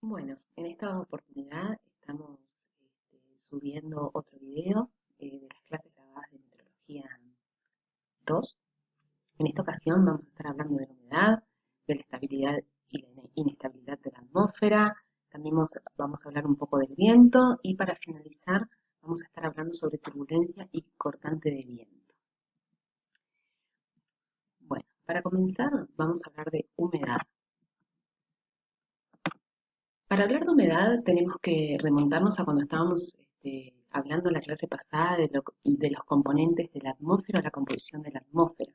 Bueno, en esta oportunidad estamos subiendo otro video de las clases grabadas de Meteorología 2. En esta ocasión vamos a estar hablando de la humedad, de la estabilidad y la inestabilidad de la atmósfera. También vamos a hablar un poco del viento y para finalizar vamos a estar hablando sobre turbulencia y cortante de viento. Bueno, para comenzar vamos a hablar de humedad. Para hablar de humedad tenemos que remontarnos a cuando estábamos hablando en la clase pasada de los componentes de la atmósfera, la composición de la atmósfera.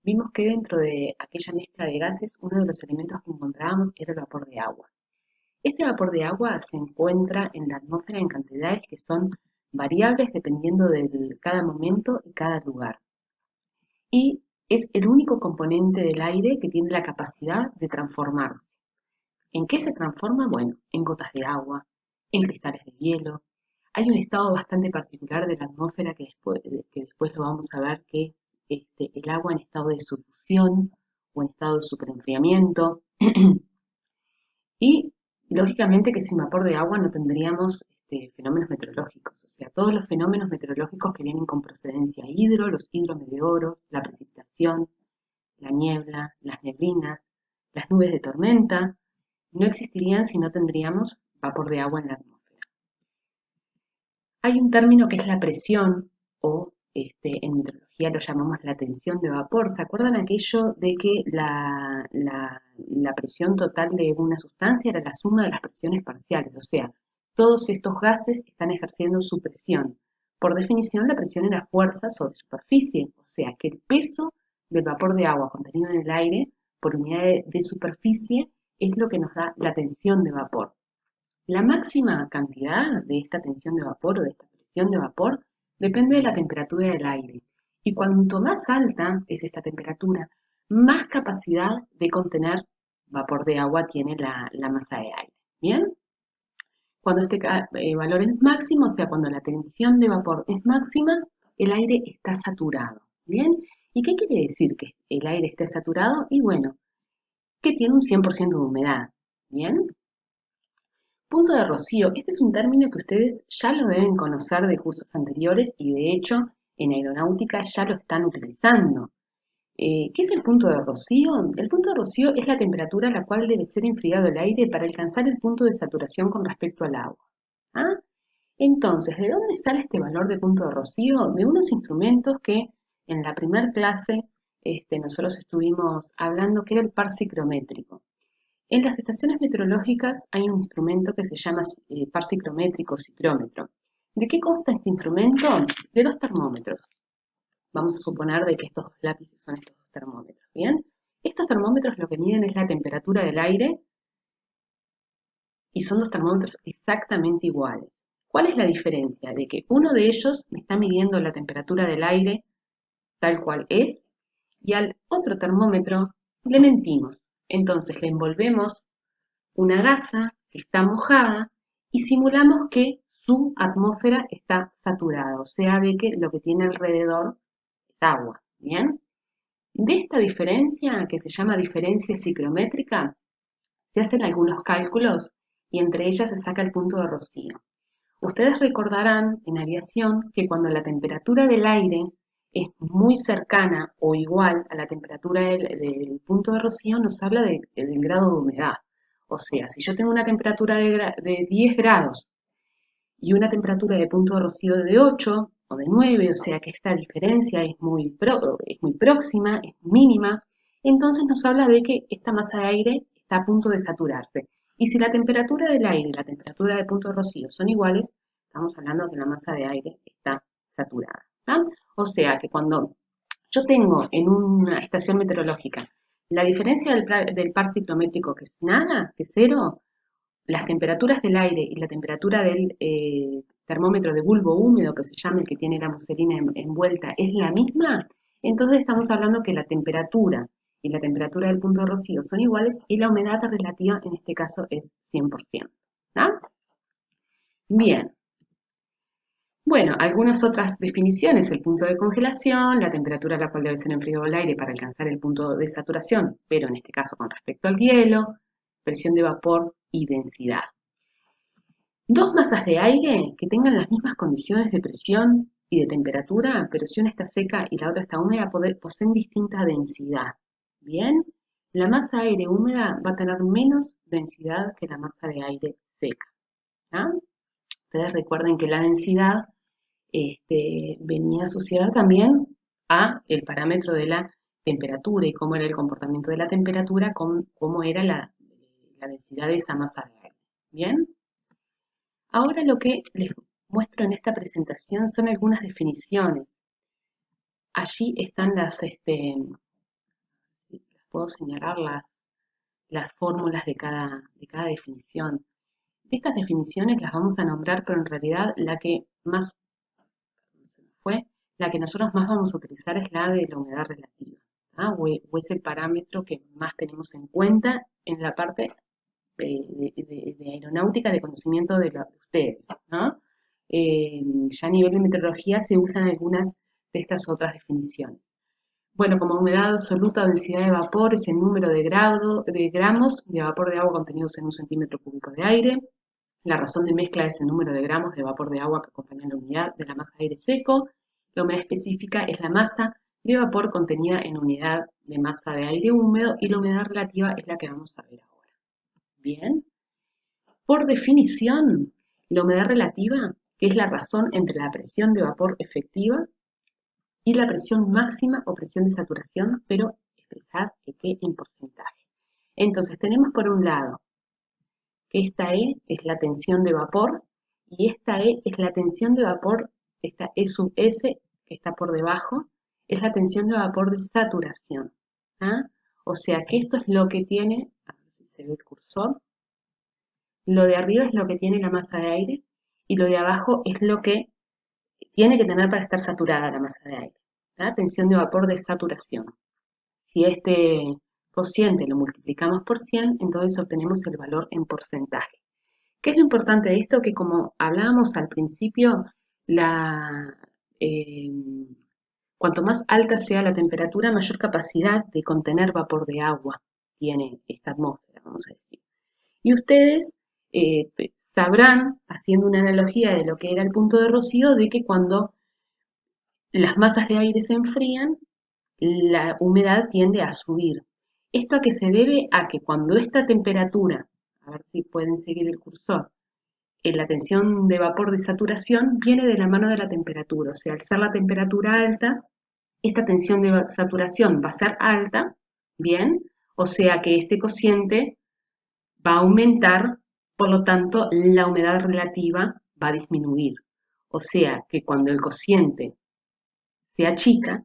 Vimos que dentro de aquella mezcla de gases, uno de los elementos que encontrábamos era el vapor de agua. Este vapor de agua se encuentra en la atmósfera en cantidades que son variables dependiendo de cada momento y cada lugar. Y es el único componente del aire que tiene la capacidad de transformarse. ¿En qué se transforma? Bueno, en gotas de agua, en cristales de hielo. Hay un estado bastante particular de la atmósfera que después lo vamos a ver, que es el agua en estado de subducción o en estado de superenfriamiento. Y lógicamente que sin vapor de agua no tendríamos fenómenos meteorológicos. O sea, todos los fenómenos meteorológicos que vienen con procedencia hidro, los hidrometeoros, la precipitación, la niebla, las neblinas, las nubes de tormenta, no existirían si no tendríamos vapor de agua en la atmósfera. Hay un término que es la presión, o en meteorología lo llamamos la tensión de vapor. ¿Se acuerdan aquello de que la presión total de una sustancia era la suma de las presiones parciales? O sea, todos estos gases están ejerciendo su presión. Por definición, la presión es la fuerza sobre superficie, o sea, que el peso del vapor de agua contenido en el aire por unidad de superficie es lo que nos da la tensión de vapor. La máxima cantidad de esta tensión de vapor o de esta presión de vapor depende de la temperatura del aire. Y cuanto más alta es esta temperatura, más capacidad de contener vapor de agua tiene la masa de aire. ¿Bien? Cuando este valor es máximo, o sea, cuando la tensión de vapor es máxima, el aire está saturado. ¿Bien? ¿Y qué quiere decir que el aire esté saturado? Y bueno, que tiene un 100% de humedad. ¿Bien? Punto de rocío. Este es un término que ustedes ya lo deben conocer de cursos anteriores y de hecho en aeronáutica ya lo están utilizando. ¿Qué es el punto de rocío? El punto de rocío es la temperatura a la cual debe ser enfriado el aire para alcanzar el punto de saturación con respecto al agua. ¿Ah? Entonces, ¿de dónde sale este valor de punto de rocío? De unos instrumentos que en la primera clase nosotros estuvimos hablando, que era el par ciclométrico. En las estaciones meteorológicas hay un instrumento que se llama par ciclométrico, ciclómetro. ¿De qué consta este instrumento? De dos termómetros. Vamos a suponer de que estos dos lápices son estos dos termómetros. ¿Bien? Estos termómetros lo que miden es la temperatura del aire y son dos termómetros exactamente iguales. ¿Cuál es la diferencia? De que uno de ellos me está midiendo la temperatura del aire tal cual es y al otro termómetro le mentimos. Entonces le envolvemos una gasa que está mojada y simulamos que su atmósfera está saturada, o sea, de que lo que tiene alrededor es agua. ¿Bien? De esta diferencia, que se llama diferencia ciclométrica, se hacen algunos cálculos y entre ellas se saca el punto de rocío. Ustedes recordarán en aviación que cuando la temperatura del aire es muy cercana o igual a la temperatura del punto de rocío, nos habla del grado de humedad. O sea, si yo tengo una temperatura de 10 grados y una temperatura de punto de rocío de 8 o de 9, o sea que esta diferencia es muy próxima, es mínima, entonces nos habla de que esta masa de aire está a punto de saturarse. Y si la temperatura del aire y la temperatura de punto de rocío son iguales, estamos hablando de que la masa de aire está saturada. ¿Tá? O sea que cuando yo tengo en una estación meteorológica la diferencia del par ciclométrico, que es nada, que es cero, las temperaturas del aire y la temperatura del termómetro de bulbo húmedo, que se llama el que tiene la muselina envuelta, es la misma, entonces estamos hablando que la temperatura y la temperatura del punto de rocío son iguales y la humedad relativa en este caso es 100%. ¿Ah? Bien. Bueno, algunas otras definiciones, el punto de congelación, la temperatura a la cual debe ser enfriado el aire para alcanzar el punto de saturación, pero en este caso con respecto al hielo, presión de vapor y densidad. Dos masas de aire que tengan las mismas condiciones de presión y de temperatura, pero si una está seca y la otra está húmeda, poseen distinta densidad. Bien, la masa de aire húmeda va a tener menos densidad que la masa de aire seca. ¿Ah? Ustedes recuerden que la densidad venía asociada también a el parámetro de la temperatura y cómo era el comportamiento de la temperatura, cómo era la densidad de esa masa de aire. Bien. Ahora lo que les muestro en esta presentación son algunas definiciones. Allí están puedo señalar las fórmulas de cada definición. Estas definiciones las vamos a nombrar, pero en realidad la que nosotros más vamos a utilizar es la de la humedad relativa, ¿ah? o es el parámetro que más tenemos en cuenta en la parte de aeronáutica, de conocimiento de ustedes, ¿no? Ya a nivel de meteorología se usan algunas de estas otras definiciones. Bueno, como humedad absoluta o densidad de vapor es el número de gramos de vapor de agua contenidos en un centímetro cúbico de aire. La razón de mezcla es el número de gramos de vapor de agua que acompaña la unidad de la masa de aire seco. La humedad específica es la masa de vapor contenida en unidad de masa de aire húmedo y la humedad relativa es la que vamos a ver ahora. Bien. Por definición, la humedad relativa, que es la razón entre la presión de vapor efectiva y la presión máxima o presión de saturación, pero expresadas en porcentaje. Entonces, tenemos por un lado que esta E es la tensión de vapor y esta E es la tensión de vapor, esta E sub S que está por debajo, es la tensión de vapor de saturación. ¿Ah? O sea que esto es lo que tiene, a ver si se ve el cursor, lo de arriba es lo que tiene la masa de aire y lo de abajo es lo que tiene que tener para estar saturada la masa de aire. ¿Ah? Tensión de vapor de saturación. Si este cociente lo multiplicamos por 100, entonces obtenemos el valor en porcentaje. ¿Qué es lo importante de esto? Que como hablábamos al principio, eh, cuanto más alta sea la temperatura, mayor capacidad de contener vapor de agua tiene esta atmósfera, vamos a decir. Y ustedes sabrán, haciendo una analogía de lo que era el punto de rocío, de que cuando las masas de aire se enfrían, la humedad tiende a subir. ¿Esto a qué se debe? A que cuando esta temperatura, a ver si pueden seguir el cursor, la tensión de vapor de saturación viene de la mano de la temperatura, o sea, al ser la temperatura alta, esta tensión de saturación va a ser alta, ¿bien? O sea que este cociente va a aumentar, por lo tanto, la humedad relativa va a disminuir. O sea que cuando el cociente se achica,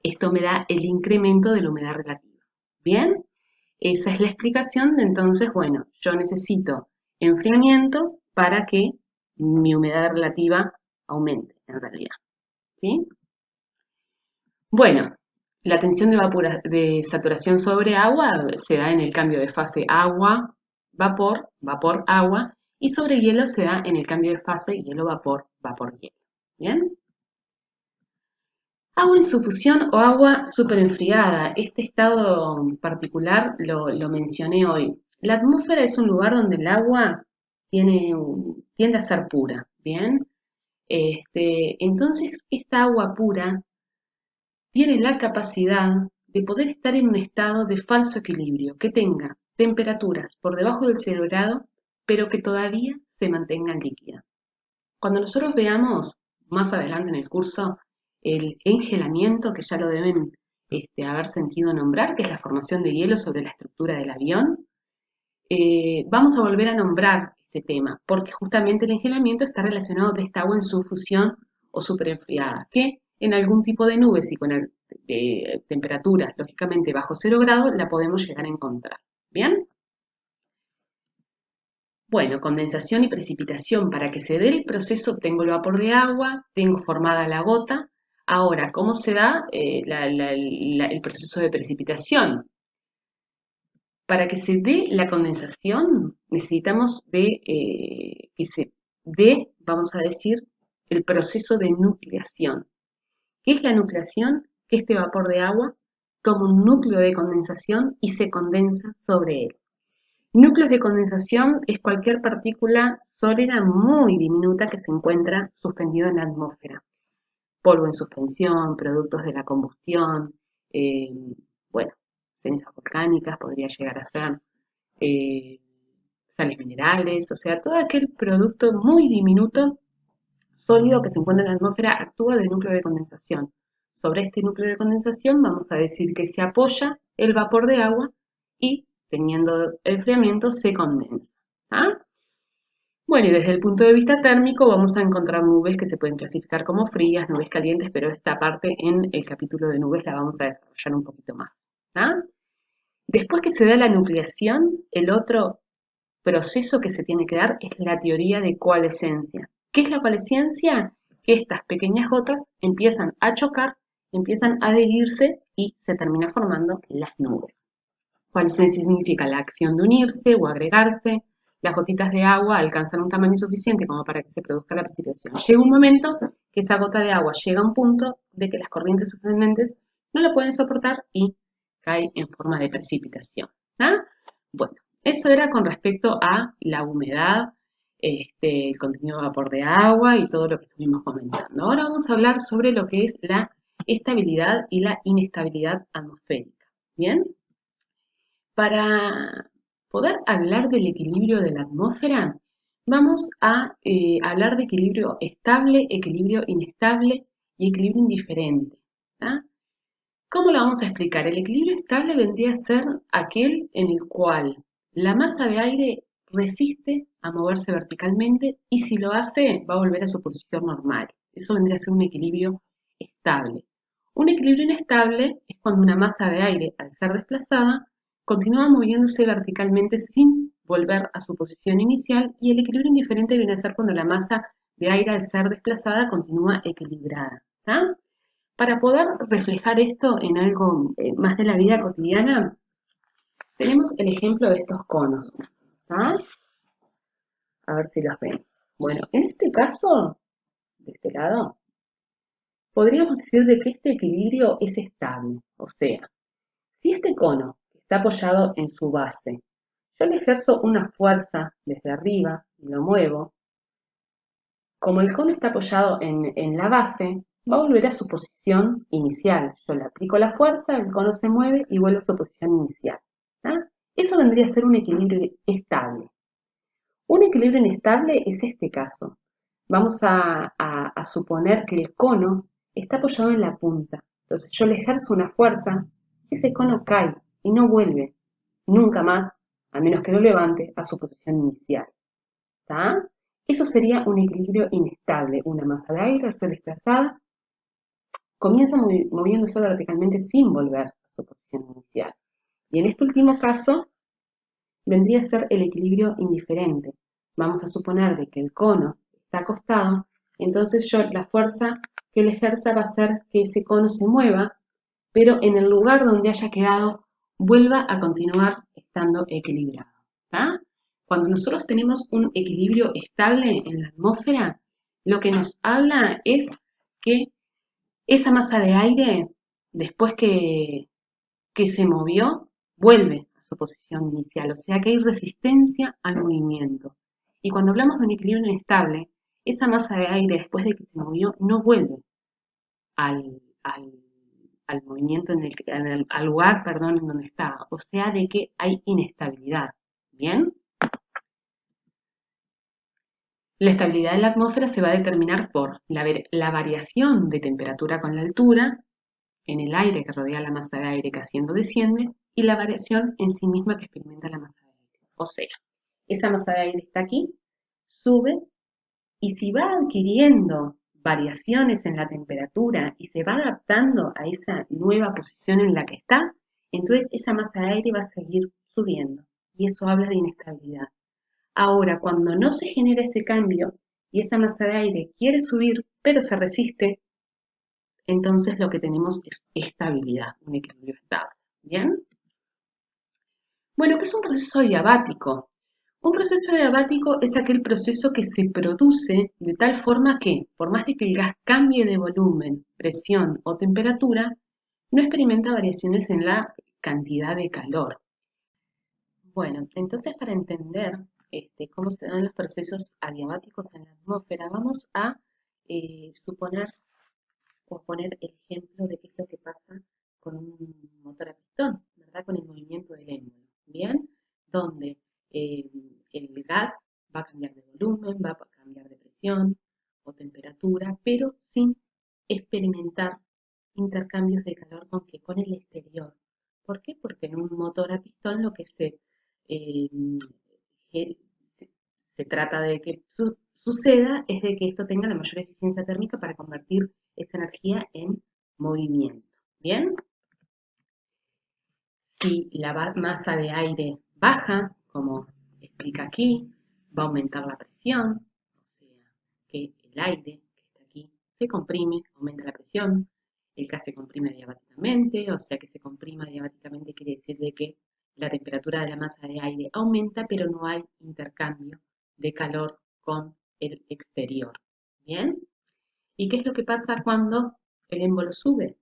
esto me da el incremento de la humedad relativa. ¿Bien? Esa es la explicación. Entonces, bueno, yo necesito enfriamiento para que mi humedad relativa aumente, en realidad. ¿Sí? Bueno, la tensión de saturación sobre agua se da en el cambio de fase agua-vapor, vapor-agua, y sobre hielo se da en el cambio de fase hielo-vapor, vapor-hielo. ¿Bien? Agua en su fusión o agua superenfriada. Este estado particular lo mencioné hoy. La atmósfera es un lugar donde el agua tiende a ser pura, ¿bien? Entonces, esta agua pura tiene la capacidad de poder estar en un estado de falso equilibrio, que tenga temperaturas por debajo del 0 grado, pero que todavía se mantengan líquida. Cuando nosotros veamos más adelante en el curso el engelamiento, que ya lo deben haber sentido nombrar, que es la formación de hielo sobre la estructura del avión, vamos a volver a nombrar este tema, porque justamente el engelamiento está relacionado de esta agua en su fusión o superenfriada, que en algún tipo de nubes y con temperaturas, lógicamente, bajo 0 grados, la podemos llegar a encontrar. ¿Bien? Bueno, condensación y precipitación. Para que se dé el proceso, tengo el vapor de agua, tengo formada la gota. Ahora, ¿cómo se da el proceso de precipitación? Para que se dé la condensación, necesitamos que se dé, vamos a decir, el proceso de nucleación. ¿Qué es la nucleación? Que este vapor de agua toma un núcleo de condensación y se condensa sobre él. Núcleos de condensación es cualquier partícula sólida muy diminuta que se encuentra suspendido en la atmósfera. Polvo en suspensión, productos de la combustión, eh, bueno, cenizas volcánicas podría llegar a ser, eh, sales minerales, o sea, todo aquel producto muy diminuto, sólido que se encuentra en la atmósfera actúa de núcleo de condensación. Sobre este núcleo de condensación vamos a decir que se apoya el vapor de agua y, teniendo enfriamiento, se condensa. ¿Ah? Bueno, y desde el punto de vista térmico vamos a encontrar nubes que se pueden clasificar como frías, nubes calientes, pero esta parte en el capítulo de nubes la vamos a desarrollar un poquito más. ¿Ah? Después que se da la nucleación, el otro proceso que se tiene que dar es la teoría de coalescencia. ¿Qué es la coalescencia? Que estas pequeñas gotas empiezan a chocar, empiezan a adherirse y se termina formando las nubes. Coalescencia significa la acción de unirse o agregarse. Las gotitas de agua alcanzan un tamaño suficiente como para que se produzca la precipitación. Llega un momento que esa gota de agua llega a un punto de que las corrientes ascendentes no la pueden soportar y cae en forma de precipitación. ¿Ah? Bueno, eso era con respecto a la humedad, el contenido de vapor de agua y todo lo que estuvimos comentando. Ahora vamos a hablar sobre lo que es la estabilidad y la inestabilidad atmosférica. ¿Bien? Para poder hablar del equilibrio de la atmósfera, vamos a hablar de equilibrio estable, equilibrio inestable y equilibrio indiferente. ¿Tá? ¿Cómo lo vamos a explicar? El equilibrio estable vendría a ser aquel en el cual la masa de aire resiste a moverse verticalmente y si lo hace va a volver a su posición normal. Eso vendría a ser un equilibrio estable. Un equilibrio inestable es cuando una masa de aire, al ser desplazada, continúa moviéndose verticalmente sin volver a su posición inicial y el equilibrio indiferente viene a ser cuando la masa de aire, al ser desplazada, continúa equilibrada. ¿Tá? Para poder reflejar esto en algo más de la vida cotidiana, tenemos el ejemplo de estos conos. ¿Ah? A ver si los ven. Bueno, en este caso, de este lado, podríamos decir de que este equilibrio es estable. O sea, si este cono está apoyado en su base, yo le ejerzo una fuerza desde arriba y lo muevo, como el cono está apoyado en la base, va a volver a su posición inicial. Yo le aplico la fuerza, el cono se mueve y vuelve a su posición inicial. ¿Ah? Eso vendría a ser un equilibrio estable. Un equilibrio inestable es este caso. Vamos a suponer que el cono está apoyado en la punta. Entonces yo le ejerzo una fuerza y ese cono cae y no vuelve nunca más, a menos que lo levante, a su posición inicial. ¿Tá? Eso sería un equilibrio inestable. Una masa de aire al ser desplazada comienza moviéndose verticalmente sin volver a su posición inicial. Y en este último caso vendría a ser el equilibrio indiferente. Vamos a suponer de que el cono está acostado, entonces yo la fuerza que le ejerza va a hacer que ese cono se mueva, pero en el lugar donde haya quedado vuelva a continuar estando equilibrado. ¿Tá? Cuando nosotros tenemos un equilibrio estable en la atmósfera, lo que nos habla es que esa masa de aire, después que se movió, vuelve a su posición inicial, o sea que hay resistencia al movimiento. Y cuando hablamos de un equilibrio inestable, esa masa de aire después de que se movió no vuelve al, al, al movimiento, al lugar, perdón, en donde estaba, o sea de que hay inestabilidad. ¿Bien? La estabilidad de la atmósfera se va a determinar por la variación de temperatura con la altura, en el aire que rodea la masa de aire que asciende o desciende, y la variación en sí misma que experimenta la masa de aire. O sea, esa masa de aire está aquí, sube, y si va adquiriendo variaciones en la temperatura y se va adaptando a esa nueva posición en la que está, entonces esa masa de aire va a seguir subiendo. Y eso habla de inestabilidad. Ahora, cuando no se genera ese cambio y esa masa de aire quiere subir, pero se resiste, entonces lo que tenemos es estabilidad, un equilibrio estable. ¿Bien? Bueno, ¿qué es un proceso diabático? Un proceso diabático es aquel proceso que se produce de tal forma que, por más de que el gas cambie de volumen, presión o temperatura, no experimenta variaciones en la cantidad de calor. Bueno, entonces para entender cómo se dan los procesos adiabáticos en la atmósfera, vamos a suponer o poner el ejemplo de qué es lo que pasa con un motor a pistón, ¿verdad? Con el movimiento del émbolo, ¿bien? Donde eh, el gas va a cambiar de volumen, va a cambiar de presión o temperatura, pero sin experimentar intercambios de calor con el exterior. ¿Por qué? Porque en un motor a pistón lo que eh, se, se trata de que suceda es de que esto tenga la mayor eficiencia térmica para convertir esa energía en movimiento. ¿Bien? Si la masa de aire baja, como explica aquí, va a aumentar la presión, o sea, que el aire que está aquí se comprime, aumenta la presión, el gas se comprime diabáticamente, o sea que se comprima diabáticamente quiere decir de que la temperatura de la masa de aire aumenta, pero no hay intercambio de calor con el exterior. ¿Bien? ¿Y qué es lo que pasa cuando el émbolo sube?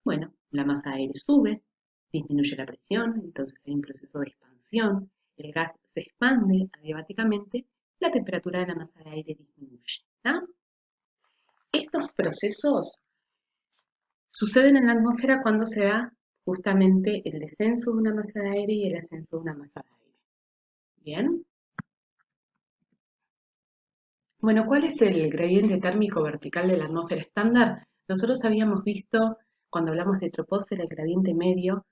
Bueno, la masa de aire sube, disminuye la presión, entonces hay un proceso de expansión, el gas se expande adiabáticamente, la temperatura de la masa de aire disminuye. ¿Tá? Estos procesos suceden en la atmósfera cuando se da justamente el descenso de una masa de aire y el ascenso de una masa de aire. ¿Bien? Bueno, ¿cuál es el gradiente térmico vertical de la atmósfera estándar? Nosotros habíamos visto, cuando hablamos de troposfera, el gradiente medio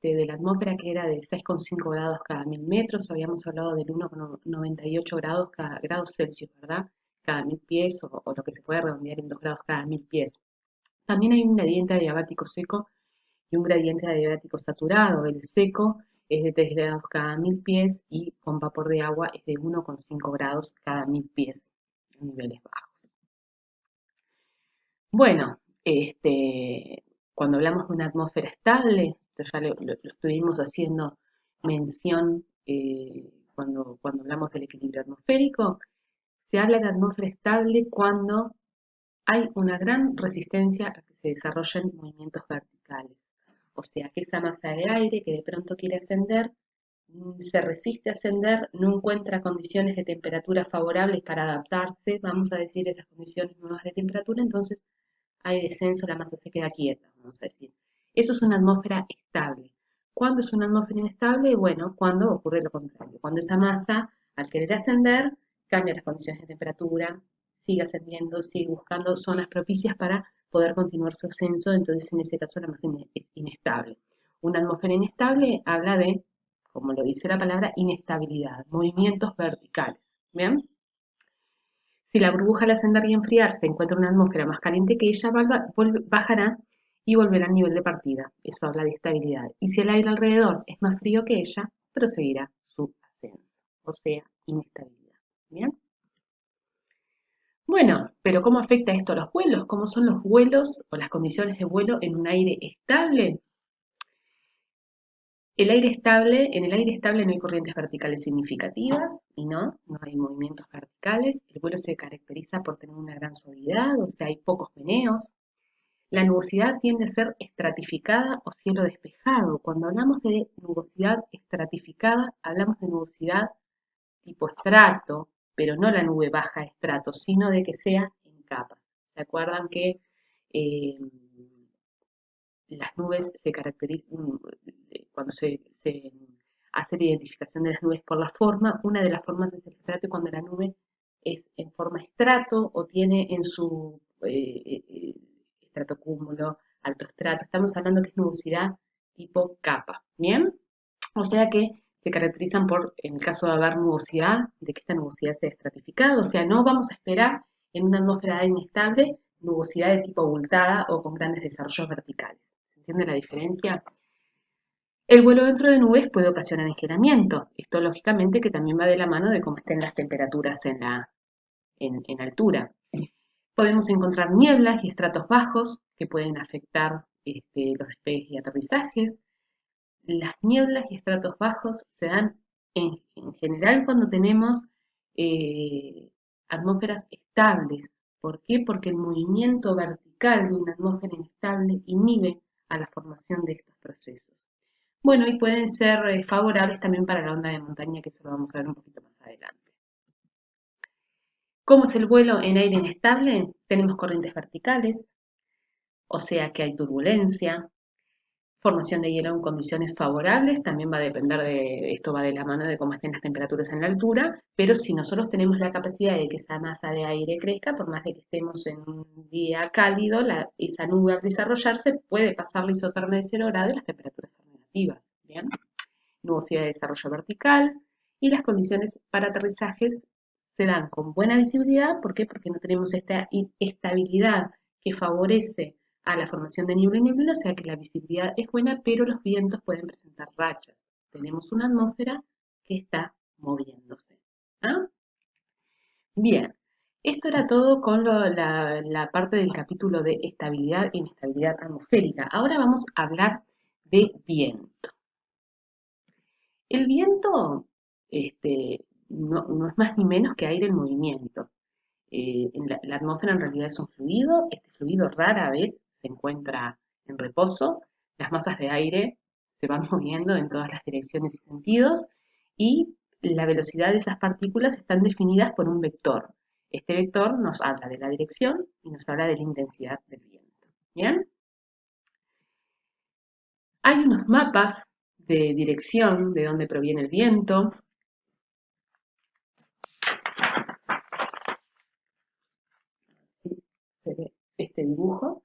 de la atmósfera que era de 6,5 grados cada 1000 metros, habíamos hablado del 1,98 grados cada grados Celsius, ¿verdad? Cada 1000 pies o lo que se puede redondear en 2 grados cada 1000 pies. También hay un gradiente adiabático seco y un gradiente adiabático saturado. El seco es de 3 grados cada 1000 pies y con vapor de agua es de 1,5 grados cada 1000 pies en niveles bajos. Bueno, cuando hablamos de una atmósfera estable, esto ya lo estuvimos haciendo mención cuando hablamos del equilibrio atmosférico, se habla de atmósfera estable cuando hay una gran resistencia a que se desarrollen movimientos verticales. O sea, que esa masa de aire que de pronto quiere ascender, se resiste a ascender, no encuentra condiciones de temperatura favorables para adaptarse, vamos a decir, a las condiciones nuevas de temperatura, entonces hay descenso, la masa se queda quieta, vamos a decir. Eso es una atmósfera estable. ¿Cuándo es una atmósfera inestable? Bueno, cuando ocurre lo contrario. Cuando esa masa, al querer ascender, cambia las condiciones de temperatura, sigue ascendiendo, sigue buscando zonas propicias para poder continuar su ascenso, entonces en ese caso la masa es inestable. Una atmósfera inestable habla de, como lo dice la palabra, inestabilidad, movimientos verticales. ¿Bien? Si la burbuja al ascender y enfriar se encuentra en una atmósfera más caliente que ella, bajará y volverá al nivel de partida. Eso habla de estabilidad. Y si el aire alrededor es más frío que ella, proseguirá su ascenso, o sea, inestabilidad. ¿Bien? Bueno, pero ¿cómo afecta esto a los vuelos? ¿Cómo son los vuelos o las condiciones de vuelo en un aire estable? En el aire estable no hay corrientes verticales significativas y no hay movimientos verticales. El vuelo se caracteriza por tener una gran suavidad, o sea, hay pocos meneos. La nubosidad tiende a ser estratificada o cielo despejado. Cuando hablamos de nubosidad estratificada, hablamos de nubosidad tipo estrato, pero no la nube baja estrato, sino de que sea en capas. ¿Se acuerdan que eh, las nubes se caracterizan, cuando se hace la identificación de las nubes por la forma, una de las formas es el estrato cuando la nube es en forma estrato o tiene en su estratocúmulo, alto estrato. Estamos hablando que es nubosidad tipo capa, ¿bien? O sea que se caracterizan por, en el caso de haber nubosidad, de que esta nubosidad sea estratificada, o sea, no vamos a esperar en una atmósfera inestable nubosidad de tipo abultada o con grandes desarrollos verticales. ¿Se entiende la diferencia? El vuelo dentro de nubes puede ocasionar engelamiento. Esto lógicamente que también va de la mano de cómo estén las temperaturas en altura. Podemos encontrar nieblas y estratos bajos que pueden afectar los despegues y aterrizajes. Las nieblas y estratos bajos se dan en general cuando tenemos atmósferas estables. ¿Por qué? Porque el movimiento vertical de una atmósfera inestable inhibe a la formación de estos procesos. Bueno, y pueden ser favorables también para la onda de montaña, que eso lo vamos a ver un poquito más adelante. ¿Cómo es el vuelo en aire inestable? Tenemos corrientes verticales, o sea que hay turbulencia, formación de hielo en condiciones favorables, también va a depender esto va de la mano de cómo estén las temperaturas en la altura, pero si nosotros tenemos la capacidad de que esa masa de aire crezca, por más de que estemos en un día cálido, esa nube al desarrollarse puede pasar la isotermia de 0 grados y las temperaturas son negativas, ¿bien? Nubosidad de desarrollo vertical y las condiciones para aterrizajes se dan con buena visibilidad. ¿Por qué? Porque no tenemos esta estabilidad que favorece a la formación de niebla y neblina, o sea que la visibilidad es buena, pero los vientos pueden presentar rachas. Tenemos una atmósfera que está moviéndose. ¿Ah? Bien, esto era todo con la parte del capítulo de estabilidad e inestabilidad atmosférica. Ahora vamos a hablar de viento. El viento no es más ni menos que aire en movimiento. La atmósfera en realidad es un fluido. Este fluido rara vez se encuentra en reposo. Las masas de aire se van moviendo en todas las direcciones y sentidos y la velocidad de esas partículas están definidas por un vector. Este vector nos habla de la dirección y nos habla de la intensidad del viento. ¿Bien? Hay unos mapas de dirección de dónde proviene el viento. Se ve este dibujo.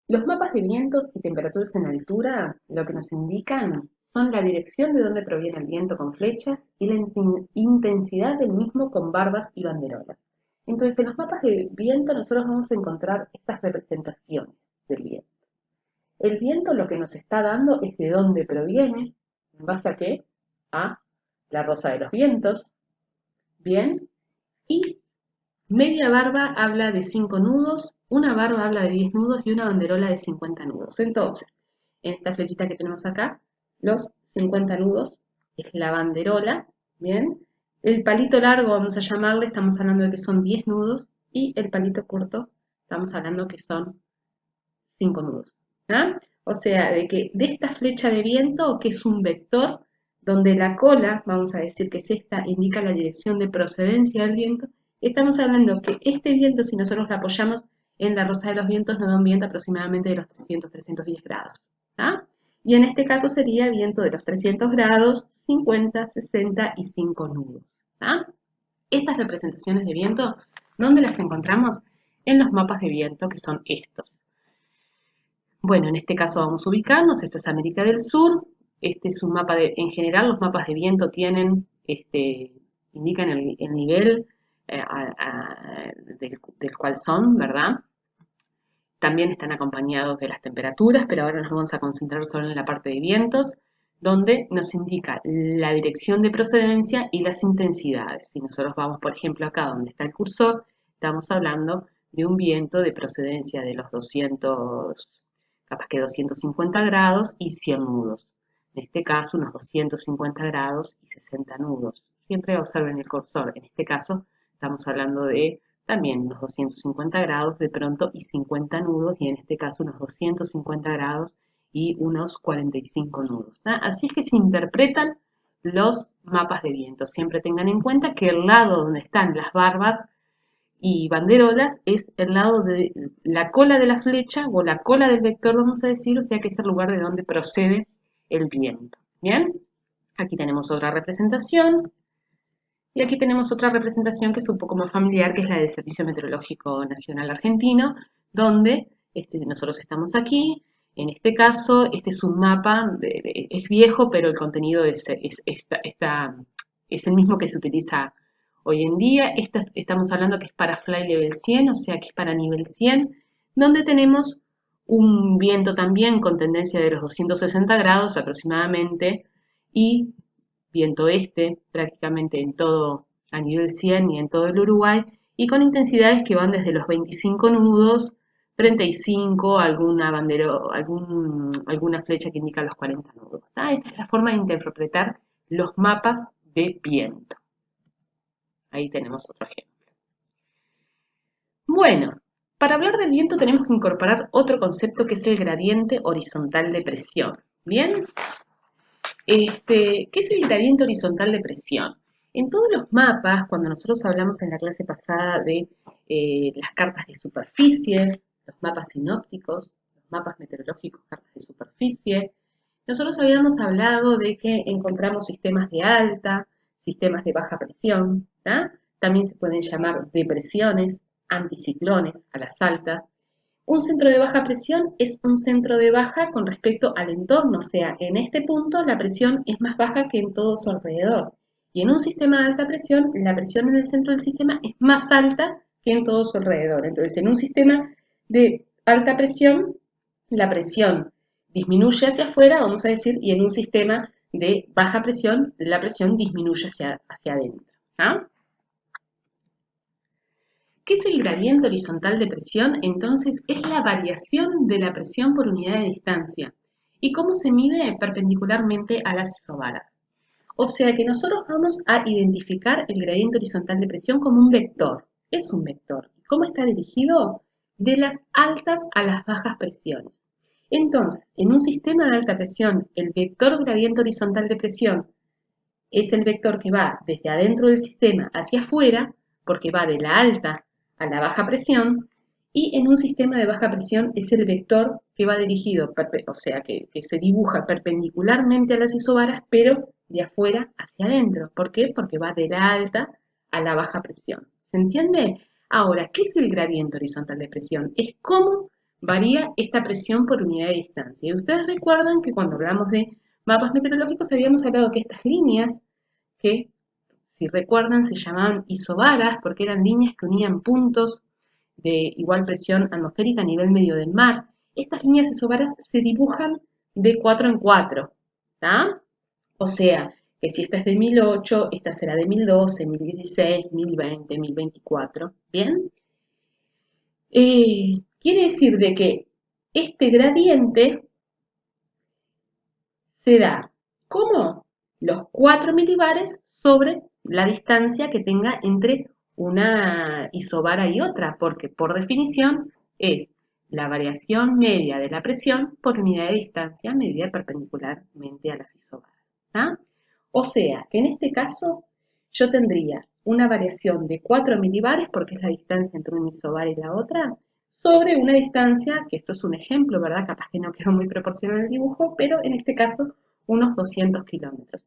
Los mapas de vientos y temperaturas en altura lo que nos indican son la dirección de donde proviene el viento con flechas y la intensidad del mismo con barbas y banderolas. Entonces, en los mapas de viento nosotros vamos a encontrar estas representaciones del viento. El viento lo que nos está dando es de dónde proviene, ¿en base a qué? A la rosa de los vientos, ¿bien? Y media barba habla de 5 nudos, una barba habla de 10 nudos y una banderola de 50 nudos. Entonces, en esta flechita que tenemos acá, los 50 nudos es la banderola, ¿bien? El palito largo, vamos a llamarle, estamos hablando de que son 10 nudos, y el palito corto, estamos hablando que son 5 nudos. ¿Ah? O sea, de que de esta flecha de viento, que es un vector, donde la cola, vamos a decir que es esta, indica la dirección de procedencia del viento, estamos hablando que este viento, si nosotros lo apoyamos en la rosa de los vientos, nos da un viento aproximadamente de los 300-310 grados. ¿Ah? Y en este caso sería viento de los 300 grados, 50, 60 y 5 nudos. ¿Ah? Estas representaciones de viento, ¿dónde las encontramos? En los mapas de viento, que son estos. Bueno, en este caso vamos a ubicarnos, esto es América del Sur, este es un mapa en general los mapas de viento tienen, indican el nivel del cual son, ¿verdad? También están acompañados de las temperaturas, pero ahora nos vamos a concentrar solo en la parte de vientos, donde nos indica la dirección de procedencia y las intensidades. Si nosotros vamos, por ejemplo, acá donde está el cursor, estamos hablando de un viento de procedencia de los 200, capaz que 250 grados y 100 nudos. En este caso, unos 250 grados y 60 nudos. Siempre observen el cursor. En este caso, estamos hablando de también unos 250 grados de pronto y 50 nudos, y en este caso unos 250 grados y unos 45 nudos. Así es que se interpretan los mapas de viento. Siempre tengan en cuenta que el lado donde están las barbas y banderolas es el lado de la cola de la flecha o la cola del vector, vamos a decir, o sea que es el lugar de donde procede el viento. ¿Bien? Aquí tenemos otra representación. Y aquí tenemos otra representación que es un poco más familiar, que es la del Servicio Meteorológico Nacional Argentino, donde nosotros estamos aquí. En este caso, este es un mapa, es viejo, pero el contenido es el mismo que se utiliza hoy en día. Estamos hablando que es para Fly Level 100, o sea que es para nivel 100, donde tenemos un viento también con tendencia de los 260 grados aproximadamente, y viento este prácticamente en todo, a nivel 100 y en todo el Uruguay, y con intensidades que van desde los 25 nudos, 35, alguna flecha que indica los 40 nudos. Esta es la forma de interpretar los mapas de viento. Ahí tenemos otro ejemplo. Bueno, para hablar del viento tenemos que incorporar otro concepto que es el gradiente horizontal de presión. Bien, ¿qué es el gradiente horizontal de presión? En todos los mapas, cuando nosotros hablamos en la clase pasada de las cartas de superficie, los mapas sinópticos, los mapas meteorológicos, cartas de superficie, nosotros habíamos hablado de que encontramos sistemas de alta, sistemas de baja presión, ¿tá? También se pueden llamar depresiones, anticiclones a las altas. Un centro de baja presión es un centro de baja con respecto al entorno, o sea, en este punto la presión es más baja que en todo su alrededor. Y en un sistema de alta presión, la presión en el centro del sistema es más alta que en todo su alrededor. Entonces, en un sistema de alta presión, la presión disminuye hacia afuera, vamos a decir, y en un sistema de baja presión, la presión disminuye hacia adentro. ¿Ah? ¿Qué es el gradiente horizontal de presión? Entonces, es la variación de la presión por unidad de distancia. ¿Y cómo se mide? Perpendicularmente a las isobaras. O sea que nosotros vamos a identificar el gradiente horizontal de presión como un vector. Es un vector. ¿Cómo está dirigido? De las altas a las bajas presiones. Entonces, en un sistema de alta presión, el vector gradiente horizontal de presión es el vector que va desde adentro del sistema hacia afuera, porque va de la alta a la baja presión, y en un sistema de baja presión es el vector que va dirigido, o sea, que se dibuja perpendicularmente a las isobaras, pero de afuera hacia adentro. ¿Por qué? Porque va de la alta a la baja presión. ¿Se entiende? Ahora, ¿qué es el gradiente horizontal de presión? Es cómo varía esta presión por unidad de distancia. Y ustedes recuerdan que cuando hablamos de mapas meteorológicos habíamos hablado que estas líneas que, si recuerdan, se llamaban isobaras porque eran líneas que unían puntos de igual presión atmosférica a nivel medio del mar. Estas líneas isobaras se dibujan de 4 en 4, ¿tá? O sea, que si esta es de 1008, esta será de 1012, 1016, 1020, 1024, ¿bien? Quiere decir de que este gradiente se da como los 4 milibares sobre la distancia que tenga entre una isobara y otra, porque por definición es la variación media de la presión por unidad de distancia medida perpendicularmente a las isobaras. ¿Ah? O sea que en este caso yo tendría una variación de 4 milibares, porque es la distancia entre una isobara y la otra, sobre una distancia, que esto es un ejemplo, ¿verdad? Capaz que no quedó muy proporcional el dibujo, pero en este caso unos 200 kilómetros.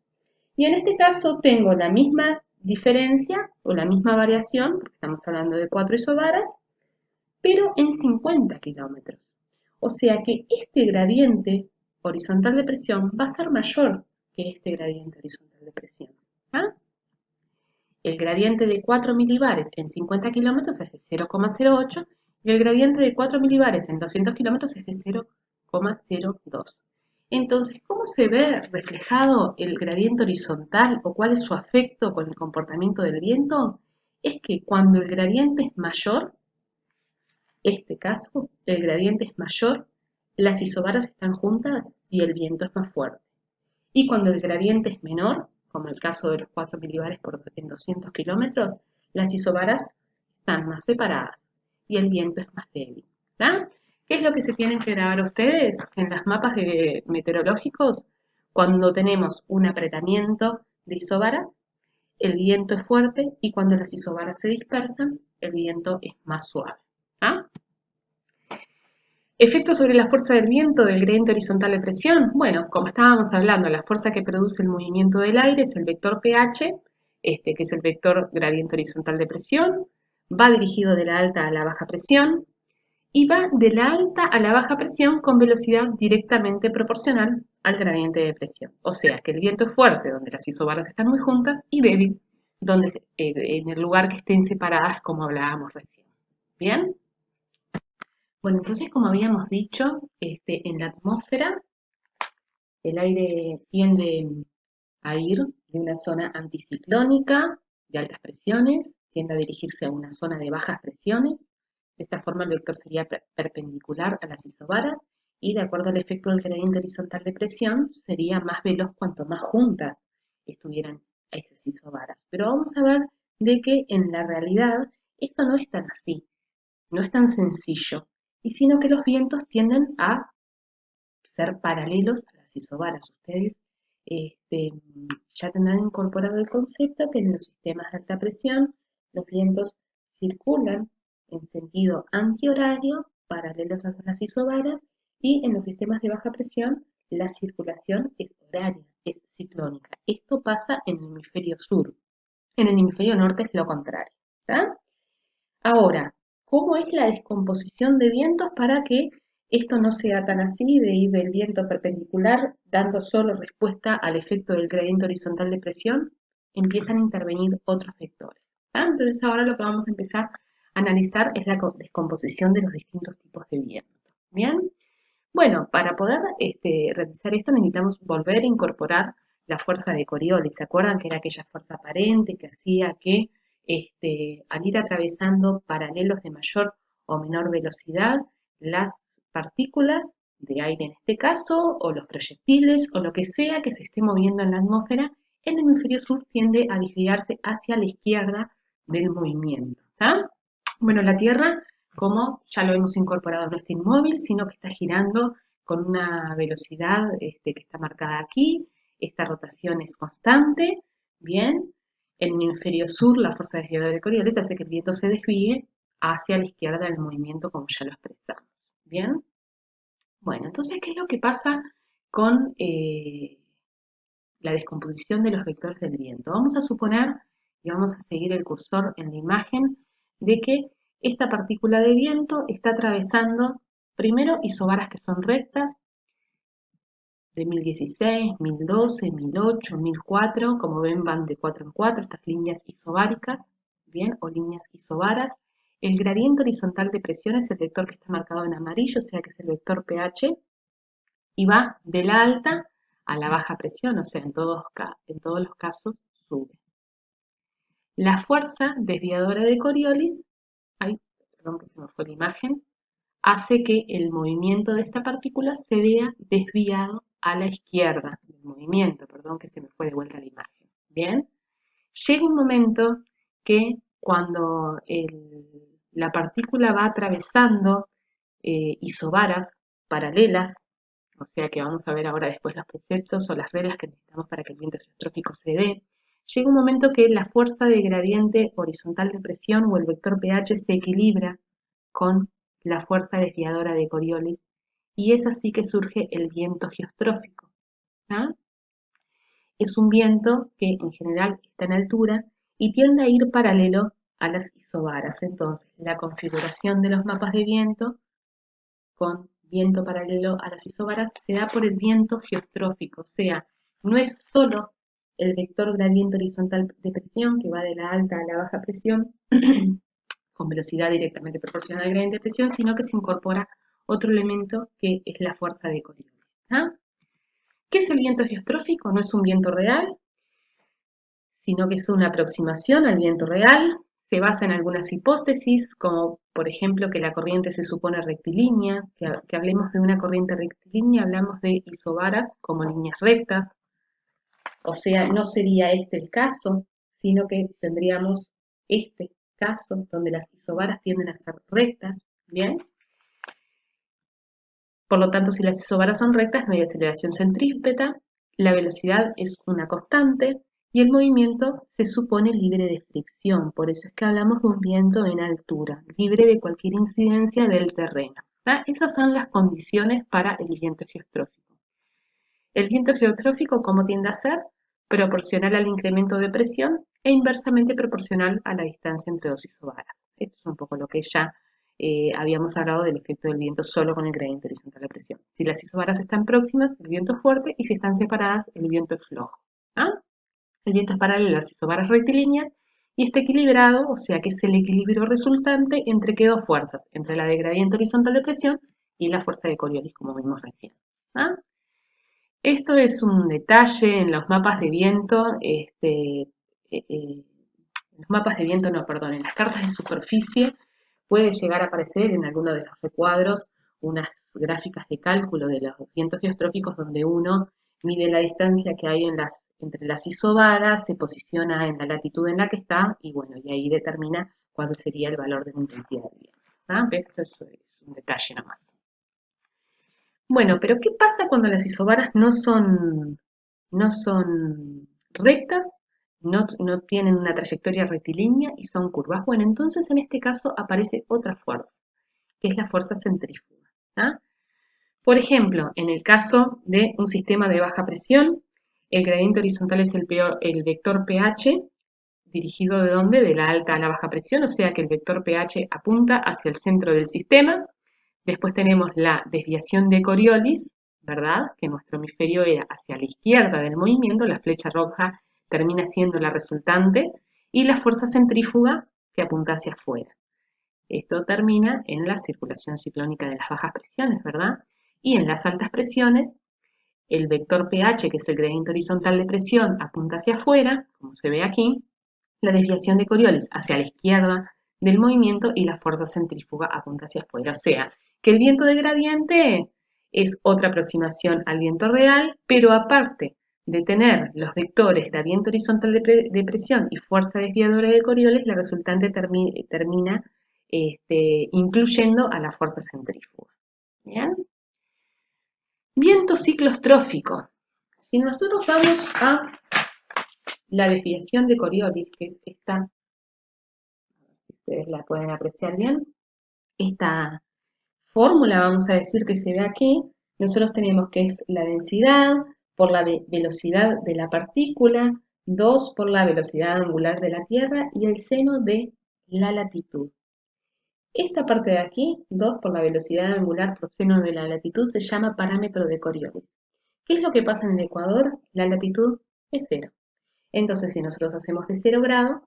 Y en este caso tengo la misma diferencia o la misma variación, porque estamos hablando de 4 isobaras, pero en 50 kilómetros. O sea que este gradiente horizontal de presión va a ser mayor que este gradiente horizontal de presión. ¿Ah? El gradiente de 4 milibares en 50 kilómetros es de 0,08 y el gradiente de 4 milibares en 200 kilómetros es de 0,02. Entonces, ¿cómo se ve reflejado el gradiente horizontal o cuál es su afecto con el comportamiento del viento? Es que cuando el gradiente es mayor, este caso, el gradiente es mayor, las isobaras están juntas y el viento es más fuerte. Y cuando el gradiente es menor, como el caso de los 4 milibares en 200 kilómetros, las isobaras están más separadas y el viento es más débil. ¿Tá? ¿Qué es lo que se tienen que grabar ustedes en las mapas meteorológicos? Cuando tenemos un apretamiento de isobaras, el viento es fuerte y cuando las isobaras se dispersan, el viento es más suave. ¿Ah? Efecto sobre la fuerza del viento del gradiente horizontal de presión. Bueno, como estábamos hablando, la fuerza que produce el movimiento del aire es el vector pH, que es el vector gradiente horizontal de presión. Va dirigido de la alta a la baja presión y va de la alta a la baja presión con velocidad directamente proporcional al gradiente de presión. O sea que el viento es fuerte donde las isobaras están muy juntas y débil donde, en el lugar que estén separadas, como hablábamos recién. ¿Bien? Bueno, entonces, como habíamos dicho, en la atmósfera el aire tiende a ir de una zona anticiclónica de altas presiones, tiende a dirigirse a una zona de bajas presiones. De esta forma el vector sería perpendicular a las isobaras y de acuerdo al efecto del gradiente horizontal de presión sería más veloz cuanto más juntas estuvieran esas isobaras. Pero vamos a ver de que en la realidad esto no es tan así, no es tan sencillo, y sino que los vientos tienden a ser paralelos a las isobaras. Ustedes ya tendrán incorporado el concepto que en los sistemas de alta presión los vientos circulan en sentido antihorario, paralelos a las isobaras, y en los sistemas de baja presión la circulación es horaria, es ciclónica. Esto pasa en el hemisferio sur. En el hemisferio norte es lo contrario. ¿Está? Ahora, ¿cómo es la descomposición de vientos para que esto no sea tan así, de ir del viento perpendicular dando solo respuesta al efecto del gradiente horizontal de presión? Empiezan a intervenir otros vectores. ¿Tá? Entonces ahora lo que vamos a empezar a analizar es la descomposición de los distintos tipos de viento. ¿Bien? Bueno, para poder realizar esto necesitamos volver a incorporar la fuerza de Coriolis. ¿Se acuerdan que era aquella fuerza aparente que hacía que al ir atravesando paralelos de mayor o menor velocidad, las partículas de aire en este caso, o los proyectiles, o lo que sea que se esté moviendo en la atmósfera, el hemisferio sur tiende a desviarse hacia la izquierda del movimiento? ¿Tá? Bueno, la Tierra, como ya lo hemos incorporado, no está inmóvil, sino que está girando con una velocidad que está marcada aquí. Esta rotación es constante, bien. En el hemisferio sur, la fuerza desviadora de Coriolis hace que el viento se desvíe hacia la izquierda del movimiento, como ya lo expresamos. Bien. Bueno, entonces, ¿qué es lo que pasa con la descomposición de los vectores del viento? Vamos a suponer, y vamos a seguir el cursor en la imagen, de que esta partícula de viento está atravesando primero isobaras que son rectas, de 1016, 1012, 1008, 1004, como ven van de 4 en 4, estas líneas isobáricas, bien, o líneas isobaras. El gradiente horizontal de presión es el vector que está marcado en amarillo, o sea que es el vector pH, y va de la alta a la baja presión, o sea, en todos los casos sube. La fuerza desviadora de Coriolis, perdón que se me fue la imagen, hace que el movimiento de esta partícula se vea desviado a la izquierda del movimiento, perdón que se me fue de vuelta la imagen. Bien, llega un momento que cuando la partícula va atravesando isobaras paralelas, o sea que vamos a ver ahora después los preceptos o las reglas que necesitamos para que el viento geostrófico se dé, llega un momento que la fuerza de gradiente horizontal de presión o el vector pH se equilibra con la fuerza desviadora de Coriolis, y es así que surge el viento geostrófico. ¿Ah? Es un viento que en general está en altura y tiende a ir paralelo a las isobaras. Entonces, la configuración de los mapas de viento con viento paralelo a las isobaras se da por el viento geostrófico, o sea, no es solo el vector gradiente horizontal de presión que va de la alta a la baja presión con velocidad directamente proporcional al gradiente de presión, sino que se incorpora otro elemento que es la fuerza de Coriolis. ¿Ah? ¿Qué es el viento geostrófico? No es un viento real, sino que es una aproximación al viento real. Se basa en algunas hipótesis, como por ejemplo que la corriente se supone rectilínea, que hablemos de una corriente rectilínea, hablamos de isobaras como líneas rectas, o sea, no sería este el caso, sino que tendríamos este caso donde las isobaras tienden a ser rectas, ¿bien? Por lo tanto, si las isobaras son rectas, no hay aceleración centrípeta, la velocidad es una constante y el movimiento se supone libre de fricción. Por eso es que hablamos de un viento en altura, libre de cualquier incidencia del terreno. ¿Tá? Esas son las condiciones para el viento geostrófico. El viento geostrófico, ¿cómo tiende a ser? Proporcional al incremento de presión e inversamente proporcional a la distancia entre dos isobaras. Esto es un poco lo que ya habíamos hablado del efecto del viento solo con el gradiente horizontal de presión. Si las isobaras están próximas, el viento es fuerte, y si están separadas, el viento es flojo. ¿Ah? El viento es paralelo a las isobaras rectilíneas y está equilibrado, o sea que es el equilibrio resultante entre qué dos fuerzas, entre la de gradiente horizontal de presión y la fuerza de Coriolis, como vimos recién. ¿Ah? Esto es un detalle en los mapas de viento, los mapas de viento, no, perdón, en las cartas de superficie puede llegar a aparecer en alguno de los recuadros unas gráficas de cálculo de los vientos geostróficos donde uno mide la distancia que hay entre las isobaras, se posiciona en la latitud en la que está y bueno, y ahí determina cuál sería el valor de la intensidad del viento. ¿Ah? Esto es un detalle nomás. Bueno, pero ¿qué pasa cuando las isobaras no son rectas, no tienen una trayectoria rectilínea y son curvas? Bueno, entonces en este caso aparece otra fuerza, que es la fuerza centrífuga. ¿Ah? Por ejemplo, en el caso de un sistema de baja presión, el gradiente horizontal es el vector pH, dirigido ¿de dónde? De la alta a la baja presión, o sea que el vector pH apunta hacia el centro del sistema. Después tenemos la desviación de Coriolis, ¿verdad? Que nuestro hemisferio era hacia la izquierda del movimiento, la flecha roja termina siendo la resultante, y la fuerza centrífuga que apunta hacia afuera. Esto termina en la circulación ciclónica de las bajas presiones, ¿verdad? Y en las altas presiones, el vector pH, que es el gradiente horizontal de presión, apunta hacia afuera, como se ve aquí, la desviación de Coriolis hacia la izquierda del movimiento y la fuerza centrífuga apunta hacia afuera. O sea, que el viento de gradiente es otra aproximación al viento real, pero aparte de tener los vectores gradiente horizontal de presión y fuerza desviadora de Coriolis, la resultante termina incluyendo a la fuerza centrífuga. ¿Bien? Viento ciclostrófico. Si nosotros vamos a la desviación de Coriolis, que es esta, si ustedes la pueden apreciar bien, esta fórmula, vamos a decir que se ve aquí, nosotros tenemos que es la densidad por la velocidad de la partícula, 2 por la velocidad angular de la Tierra y el seno de la latitud. Esta parte de aquí, 2 por la velocidad angular por seno de la latitud, se llama parámetro de Coriolis. ¿Qué es lo que pasa en el Ecuador? La latitud es 0. Entonces, si nosotros hacemos de 0 grados,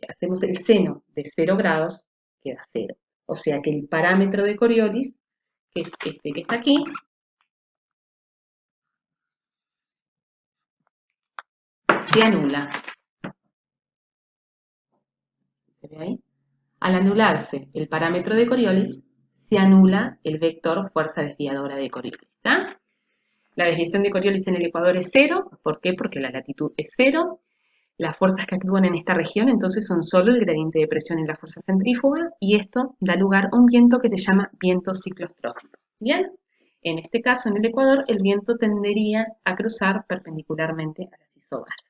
hacemos el seno de 0 grados, queda 0. O sea que el parámetro de Coriolis, que es este que está aquí, se anula. ¿Se ve ahí? Al anularse el parámetro de Coriolis, se anula el vector fuerza desviadora de Coriolis. ¿Está? La desviación de Coriolis en el Ecuador es 0. ¿Por qué? Porque la latitud es 0. Las fuerzas que actúan en esta región entonces son solo el gradiente de presión y la fuerza centrífuga, y esto da lugar a un viento que se llama viento ciclostrófico. Bien, en este caso en el Ecuador el viento tendería a cruzar perpendicularmente a las isobaras.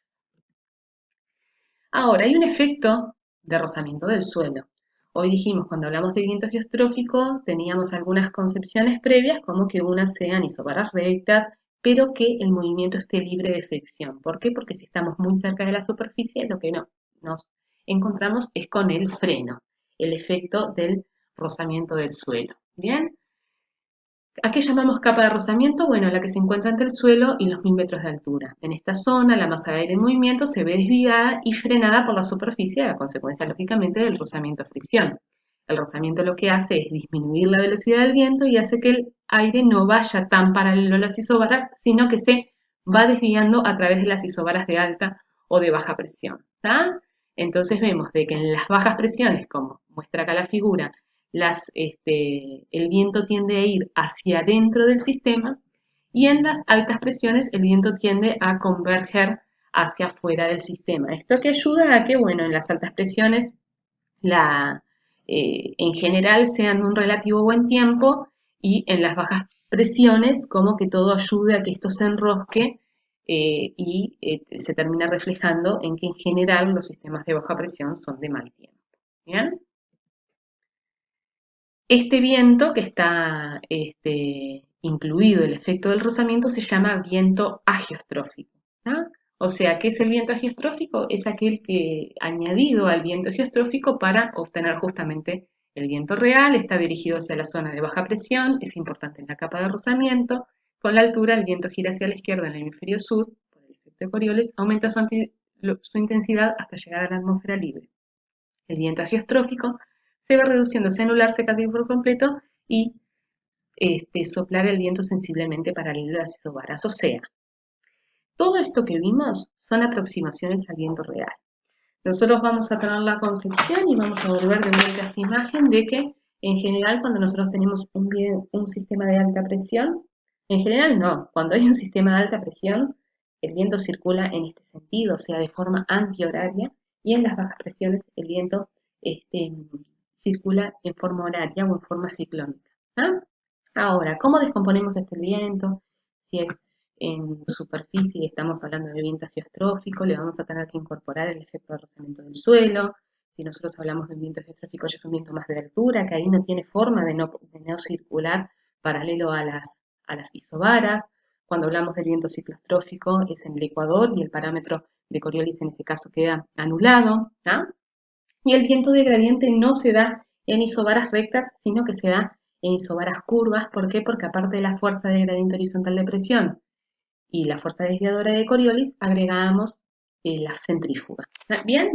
Ahora hay un efecto de rozamiento del suelo. Hoy dijimos, cuando hablamos de viento geostrófico, teníamos algunas concepciones previas como que unas sean isobaras rectas, pero que el movimiento esté libre de fricción. ¿Por qué? Porque si estamos muy cerca de la superficie, lo que no nos encontramos es con el freno, el efecto del rozamiento del suelo. ¿Bien? ¿A qué llamamos capa de rozamiento? Bueno, la que se encuentra entre el suelo y los 1000 metros de altura. En esta zona, la masa de aire en movimiento se ve desviada y frenada por la superficie, a consecuencia, lógicamente, del rozamiento-fricción. El rozamiento lo que hace es disminuir la velocidad del viento y hace que el aire no vaya tan paralelo a las isobaras, sino que se va desviando a través de las isobaras de alta o de baja presión. ¿Tá? Entonces vemos de que en las bajas presiones, como muestra acá la figura, el viento tiende a ir hacia adentro del sistema, y en las altas presiones el viento tiende a converger hacia afuera del sistema. Esto que ayuda a que, bueno, en las altas presiones en general sean de un relativo buen tiempo, y en las bajas presiones como que todo ayude a que esto se enrosque se termina reflejando en que en general los sistemas de baja presión son de mal tiempo. ¿Bien? Este viento que está incluido el efecto del rozamiento se llama viento agiostrófico. ¿Ah? O sea, ¿qué es el viento agiostrófico? Es aquel que añadido al viento geostrófico para obtener justamente el viento real, está dirigido hacia la zona de baja presión, es importante en la capa de rozamiento. Con la altura el viento gira hacia la izquierda en el hemisferio sur, por el efecto de Coriolis, aumenta su intensidad hasta llegar a la atmósfera libre. El viento agiostrófico se va reduciendo hacia anularse casi por completo y soplar el viento sensiblemente paralelo a las isobaras. O sea, todo esto que vimos son aproximaciones al viento real. Nosotros vamos a tener la concepción y vamos a volver de nuevo a esta imagen de que en general cuando nosotros tenemos un sistema de alta presión, en general no, cuando hay un sistema de alta presión, el viento circula en este sentido, o sea, de forma antihoraria, y en las bajas presiones el viento circula en forma horaria o en forma ciclónica. ¿Ah? Ahora, ¿cómo descomponemos este viento? Si es en superficie y estamos hablando de viento geostrófico, le vamos a tener que incorporar el efecto de rozamiento del suelo. Si nosotros hablamos de un viento geostrófico, ya es un viento más de altura, que ahí no tiene forma de no circular paralelo a las isobaras. Cuando hablamos del viento ciclostrófico, es en el ecuador y el parámetro de Coriolis en ese caso queda anulado. ¿Ah? Y el viento de gradiente no se da en isobaras rectas, sino que se da en isobaras curvas. ¿Por qué? Porque aparte de la fuerza de gradiente horizontal de presión y la fuerza desviadora de Coriolis, agregamos la centrífuga. ¿Bien?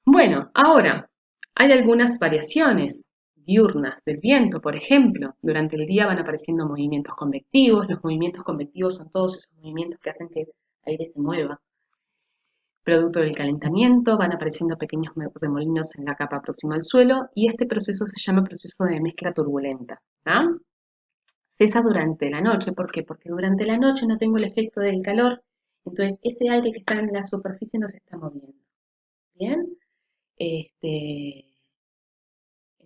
Bueno, ahora, hay algunas variaciones diurnas del viento, por ejemplo. Durante el día van apareciendo movimientos convectivos. Los movimientos convectivos son todos esos movimientos que hacen que el aire se mueva. Producto del calentamiento, van apareciendo pequeños remolinos en la capa próxima al suelo y este proceso se llama proceso de mezcla turbulenta. ¿Ah? Cesa durante la noche, ¿por qué? Porque durante la noche no tengo el efecto del calor, entonces ese aire que está en la superficie no se está moviendo. ¿Bien? Este,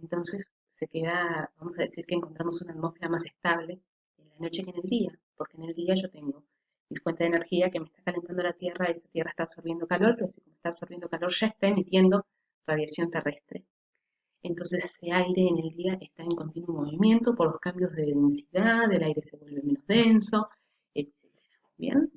entonces se queda, vamos a decir que encontramos una atmósfera más estable en la noche que en el día, porque en el día yo tengo mi fuente de energía que me está calentando la Tierra, esa Tierra está absorbiendo calor, pero si como está absorbiendo calor ya está emitiendo radiación terrestre. Entonces ese aire en el día está en continuo movimiento por los cambios de densidad, el aire se vuelve menos denso, etc. ¿Bien?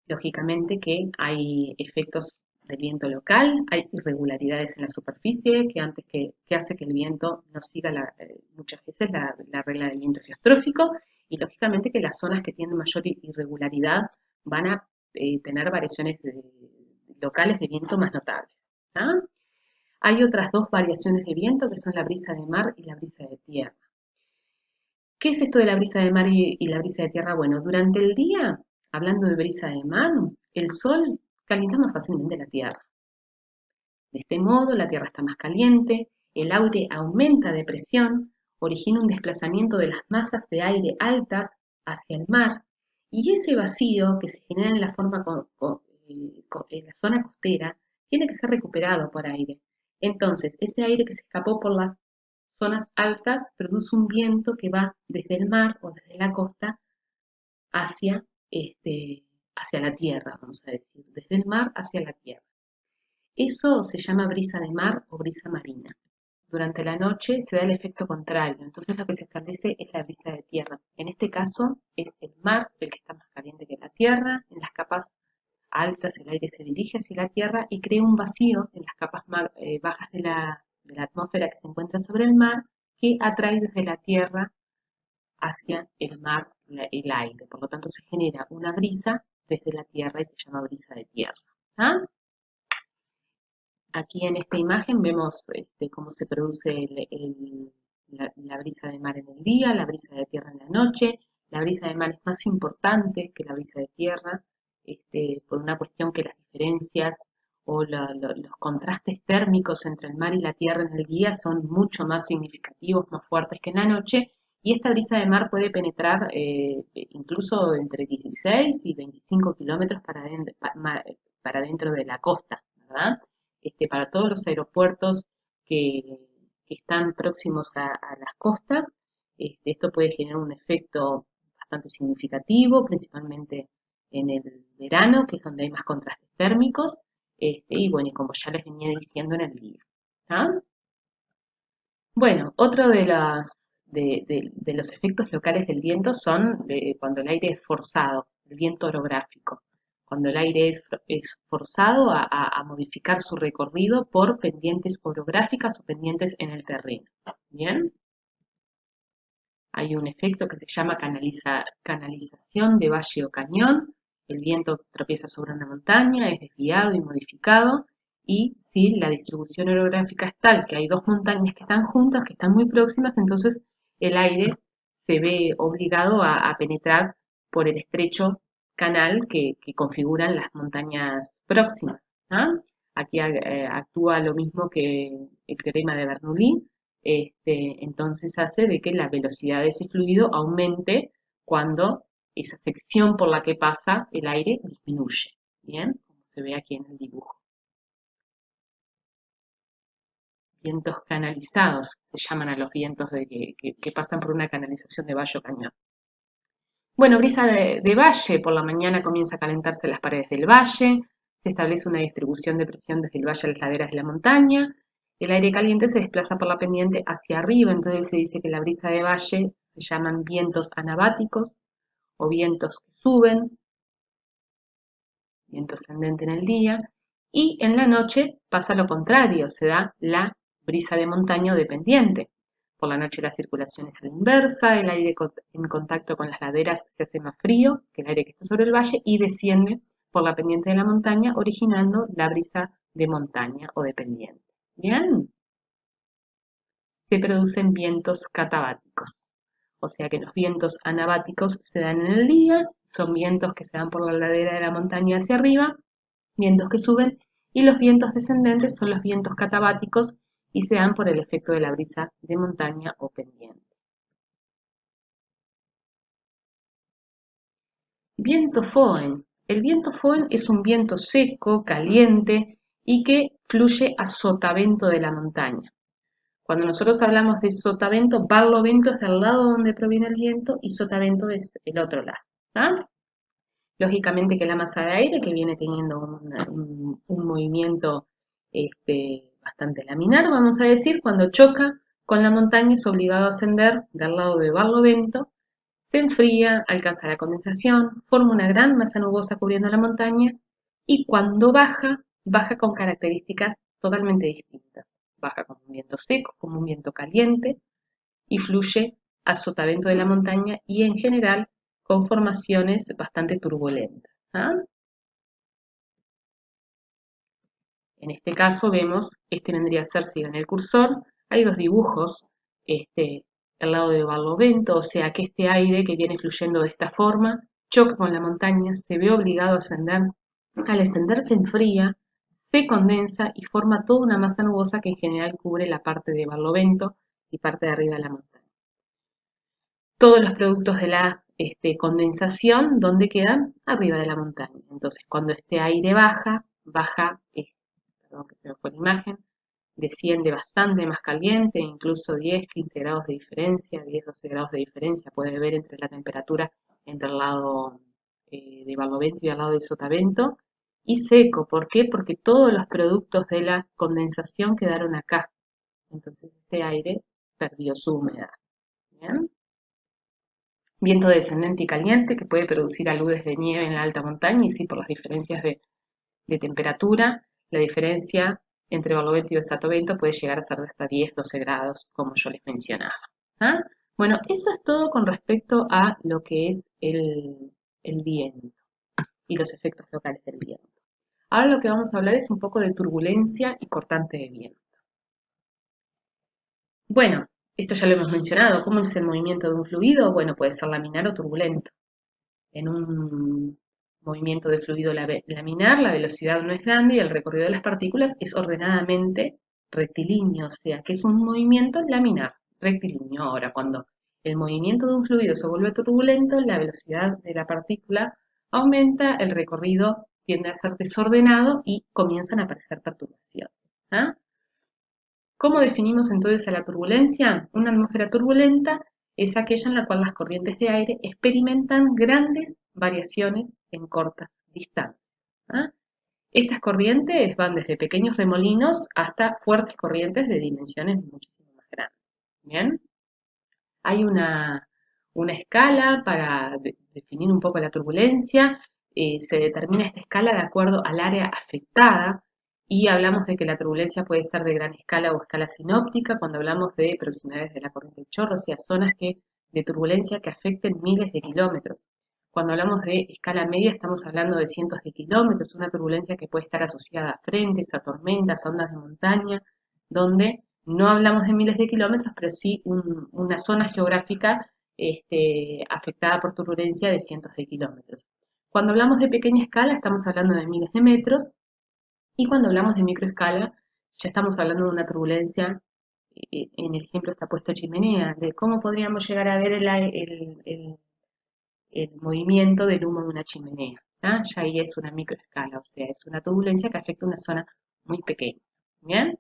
Lógicamente que hay efectos del viento local, hay irregularidades en la superficie que hace que el viento no siga muchas veces la regla del viento geostrófico y lógicamente que las zonas que tienen mayor irregularidad van a tener variaciones locales de viento más notables. ¿Ah? Hay otras dos variaciones de viento que son la brisa de mar y la brisa de tierra. ¿Qué es esto de la brisa de mar y la brisa de tierra? Bueno, durante el día, hablando de brisa de mar, el sol calienta más fácilmente la tierra. De este modo, la tierra está más caliente, el aire aumenta de presión, origina un desplazamiento de las masas de aire altas hacia el mar, y ese vacío que se genera en en la zona costera tiene que ser recuperado por aire. Entonces, ese aire que se escapó por las zonas altas produce un viento que va desde el mar o desde la costa hacia, hacia la tierra, vamos a decir, desde el mar hacia la tierra. Eso se llama brisa de mar o brisa marina. Durante la noche se da el efecto contrario, entonces lo que se establece es la brisa de tierra. En este caso es el mar el que está más caliente que la tierra, en las capas altas el aire se dirige hacia la tierra y crea un vacío en las capas bajas de la atmósfera que se encuentra sobre el mar que atrae desde la tierra hacia el mar el aire. Por lo tanto se genera una brisa desde la tierra y se llama brisa de tierra. ¿Ah? Aquí en esta imagen vemos cómo se produce la brisa de mar en el día, la brisa de tierra en la noche. La brisa de mar es más importante que la brisa de tierra, por una cuestión que las diferencias o los contrastes térmicos entre el mar y la tierra en el día son mucho más significativos, más fuertes que en la noche. Y esta brisa de mar puede penetrar incluso entre 16 y 25 kilómetros para dentro de la costa, ¿verdad? Para todos los aeropuertos que están próximos a las costas. Esto puede generar un efecto bastante significativo, principalmente en el verano, que es donde hay más contrastes térmicos, y bueno, y como ya les venía diciendo en el día. ¿Ah? Bueno, otro de los efectos locales del viento son cuando el aire es forzado, el viento orográfico, cuando el aire es forzado a modificar su recorrido por pendientes orográficas o pendientes en el terreno. ¿Bien? Hay un efecto que se llama canalización de valle o cañón. El viento tropieza sobre una montaña, es desviado y modificado. Y si la distribución orográfica es tal que hay dos montañas que están juntas, que están muy próximas, entonces el aire se ve obligado a penetrar por el estrecho canal que configuran las montañas próximas. ¿Ah? Aquí actúa lo mismo que el teorema de Bernoulli, entonces hace de que la velocidad de ese fluido aumente cuando esa sección por la que pasa el aire disminuye. Bien, como se ve aquí en el dibujo. vientos canalizados, se llaman a los vientos que pasan por una canalización de valle o cañón. Bueno, brisa de valle, por la mañana comienza a calentarse las paredes del valle, se establece una distribución de presión desde el valle a las laderas de la montaña, el aire caliente se desplaza por la pendiente hacia arriba, entonces se dice que la brisa de valle se llaman vientos anabáticos o vientos que suben, viento ascendente en el día, y en la noche pasa lo contrario, se da la brisa de montaña o de pendiente. Por la noche la circulación es a la inversa, el aire en contacto con las laderas se hace más frío que el aire que está sobre el valle y desciende por la pendiente de la montaña, originando la brisa de montaña o de pendiente. Bien, se producen vientos catabáticos, o sea que los vientos anabáticos se dan en el día, son vientos que se dan por la ladera de la montaña hacia arriba, vientos que suben, y los vientos descendentes son los vientos catabáticos y se dan por el efecto de la brisa de montaña o pendiente. Viento Foehn. El viento Foehn es un viento seco, caliente y que fluye a sotavento de la montaña. Cuando nosotros hablamos de sotavento, barlovento es del lado donde proviene el viento y sotavento es el otro lado. ¿Ah? Lógicamente que la masa de aire, que viene teniendo un movimiento bastante laminar, vamos a decir, cuando choca con la montaña es obligado a ascender del lado de barlovento, se enfría, alcanza la condensación, forma una gran masa nubosa cubriendo la montaña y cuando baja, baja con características totalmente distintas. Baja como un viento seco, como un viento caliente y fluye a sotavento de la montaña y en general con formaciones bastante turbulentas. ¿Ah? En este caso vemos, este vendría a ser, sigan el cursor, hay dos dibujos, al lado de barlovento, o sea que este aire que viene fluyendo de esta forma choca con la montaña, se ve obligado a ascender, al ascender se enfría, se condensa y forma toda una masa nubosa que en general cubre la parte de barlovento y parte de arriba de la montaña. Todos los productos de la condensación, ¿dónde quedan? Arriba de la montaña. Entonces, cuando este aire baja, perdón que se me fue la imagen, desciende bastante más caliente, incluso 10, 15 grados de diferencia, 10, 12 grados de diferencia puede haber entre la temperatura entre el lado de barlovento y el lado de sotavento, y seco. ¿Por qué? Porque todos los productos de la condensación quedaron acá. Entonces, este aire perdió su humedad. ¿Bien? Viento descendente y caliente que puede producir aludes de nieve en la alta montaña y sí por las diferencias de temperatura, la diferencia entre barlovento y sotavento puede llegar a ser de hasta 10, 12 grados, como yo les mencionaba. ¿Ah? Bueno, eso es todo con respecto a lo que es el viento y los efectos locales del viento. Ahora lo que vamos a hablar es un poco de turbulencia y cortante de viento. Bueno, esto ya lo hemos mencionado. ¿Cómo es el movimiento de un fluido? Bueno, puede ser laminar o turbulento. En un movimiento de fluido laminar, la velocidad no es grande y el recorrido de las partículas es ordenadamente rectilíneo, o sea que es un movimiento laminar, rectilíneo. Ahora, cuando el movimiento de un fluido se vuelve turbulento, la velocidad de la partícula aumenta, el recorrido tiende a ser desordenado y comienzan a aparecer perturbaciones. ¿Ah? ¿Cómo definimos entonces a la turbulencia? Una atmósfera turbulenta es aquella en la cual las corrientes de aire experimentan grandes variaciones en cortas distancias. ¿Ah? Estas corrientes van desde pequeños remolinos hasta fuertes corrientes de dimensiones muchísimo más grandes. ¿Bien? Hay una escala para definir un poco la turbulencia. Se determina esta escala de acuerdo al área afectada y hablamos de que la turbulencia puede ser de gran escala o escala sinóptica cuando hablamos de proximidades de la corriente de chorro, o sea, zonas de turbulencia que afecten miles de kilómetros. Cuando hablamos de escala media estamos hablando de cientos de kilómetros, una turbulencia que puede estar asociada a frentes, a tormentas, a ondas de montaña, donde no hablamos de miles de kilómetros, pero sí una zona geográfica afectada por turbulencia de cientos de kilómetros. Cuando hablamos de pequeña escala estamos hablando de miles de metros y cuando hablamos de microescala ya estamos hablando de una turbulencia, en el ejemplo está puesto chimenea, de cómo podríamos llegar a ver el movimiento del humo de una chimenea. ¿Ah? Ya ahí es una microescala, o sea, es una turbulencia que afecta una zona muy pequeña. ¿Bien?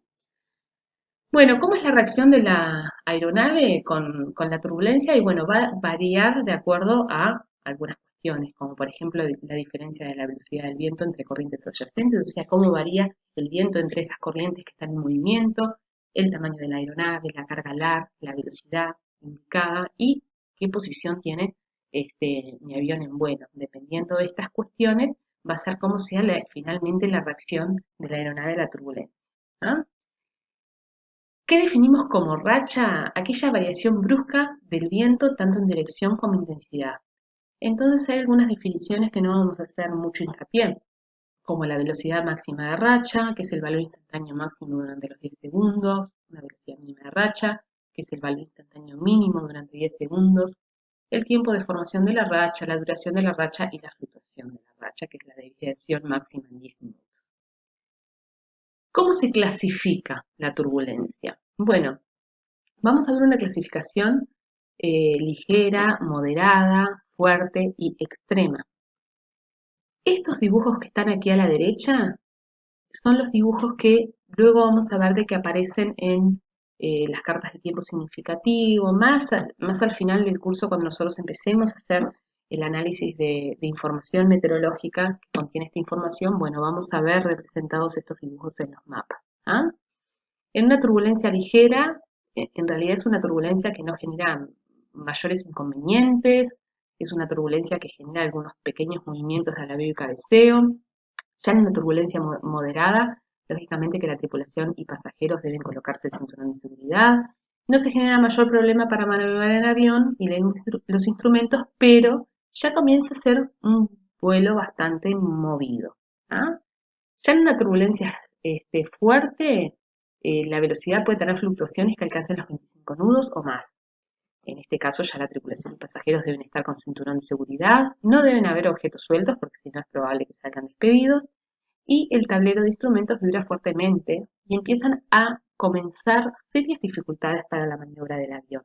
Bueno, ¿cómo es la reacción de la aeronave con la turbulencia? Y bueno, va a variar de acuerdo a algunas cuestiones, como por ejemplo la diferencia de la velocidad del viento entre corrientes adyacentes, o sea, cómo varía el viento entre esas corrientes que están en movimiento, el tamaño de la aeronave, la carga alar, la velocidad indicada y qué posición tiene mi avión en vuelo. Dependiendo de estas cuestiones, va a ser cómo sea finalmente la reacción de la aeronave a la turbulencia. ¿Ah? ¿Qué definimos como racha? Aquella variación brusca del viento tanto en dirección como intensidad. Entonces hay algunas definiciones que no vamos a hacer mucho hincapié, como la velocidad máxima de racha, que es el valor instantáneo máximo durante los 10 segundos, una velocidad mínima de racha, que es el valor instantáneo mínimo durante 10 segundos, el tiempo de formación de la racha, la duración de la racha y la fluctuación de la racha, que es la desviación máxima en 10 minutos. ¿Cómo se clasifica la turbulencia? Bueno, vamos a ver una clasificación ligera, moderada, fuerte y extrema. Estos dibujos que están aquí a la derecha son los dibujos que luego vamos a ver de que aparecen en las cartas de tiempo significativo, más al final del curso cuando nosotros empecemos a hacer el análisis de información meteorológica que contiene esta información, bueno, vamos a ver representados estos dibujos en los mapas. ¿Ah? En una turbulencia ligera, en realidad es una turbulencia que no genera mayores inconvenientes, es una turbulencia que genera algunos pequeños movimientos de alabeo y cabeceo. Ya en una turbulencia moderada, lógicamente que la tripulación y pasajeros deben colocarse el cinturón de seguridad. No se genera mayor problema para maniobrar el avión y los instrumentos, pero ya comienza a ser un vuelo bastante movido. ¿Ah? Ya en una turbulencia fuerte, la velocidad puede tener fluctuaciones que alcancen los 25 nudos o más. En este caso ya la tripulación y pasajeros deben estar con cinturón de seguridad, no deben haber objetos sueltos porque si no es probable que salgan despedidos y el tablero de instrumentos vibra fuertemente y empiezan a comenzar serias dificultades para la maniobra del avión.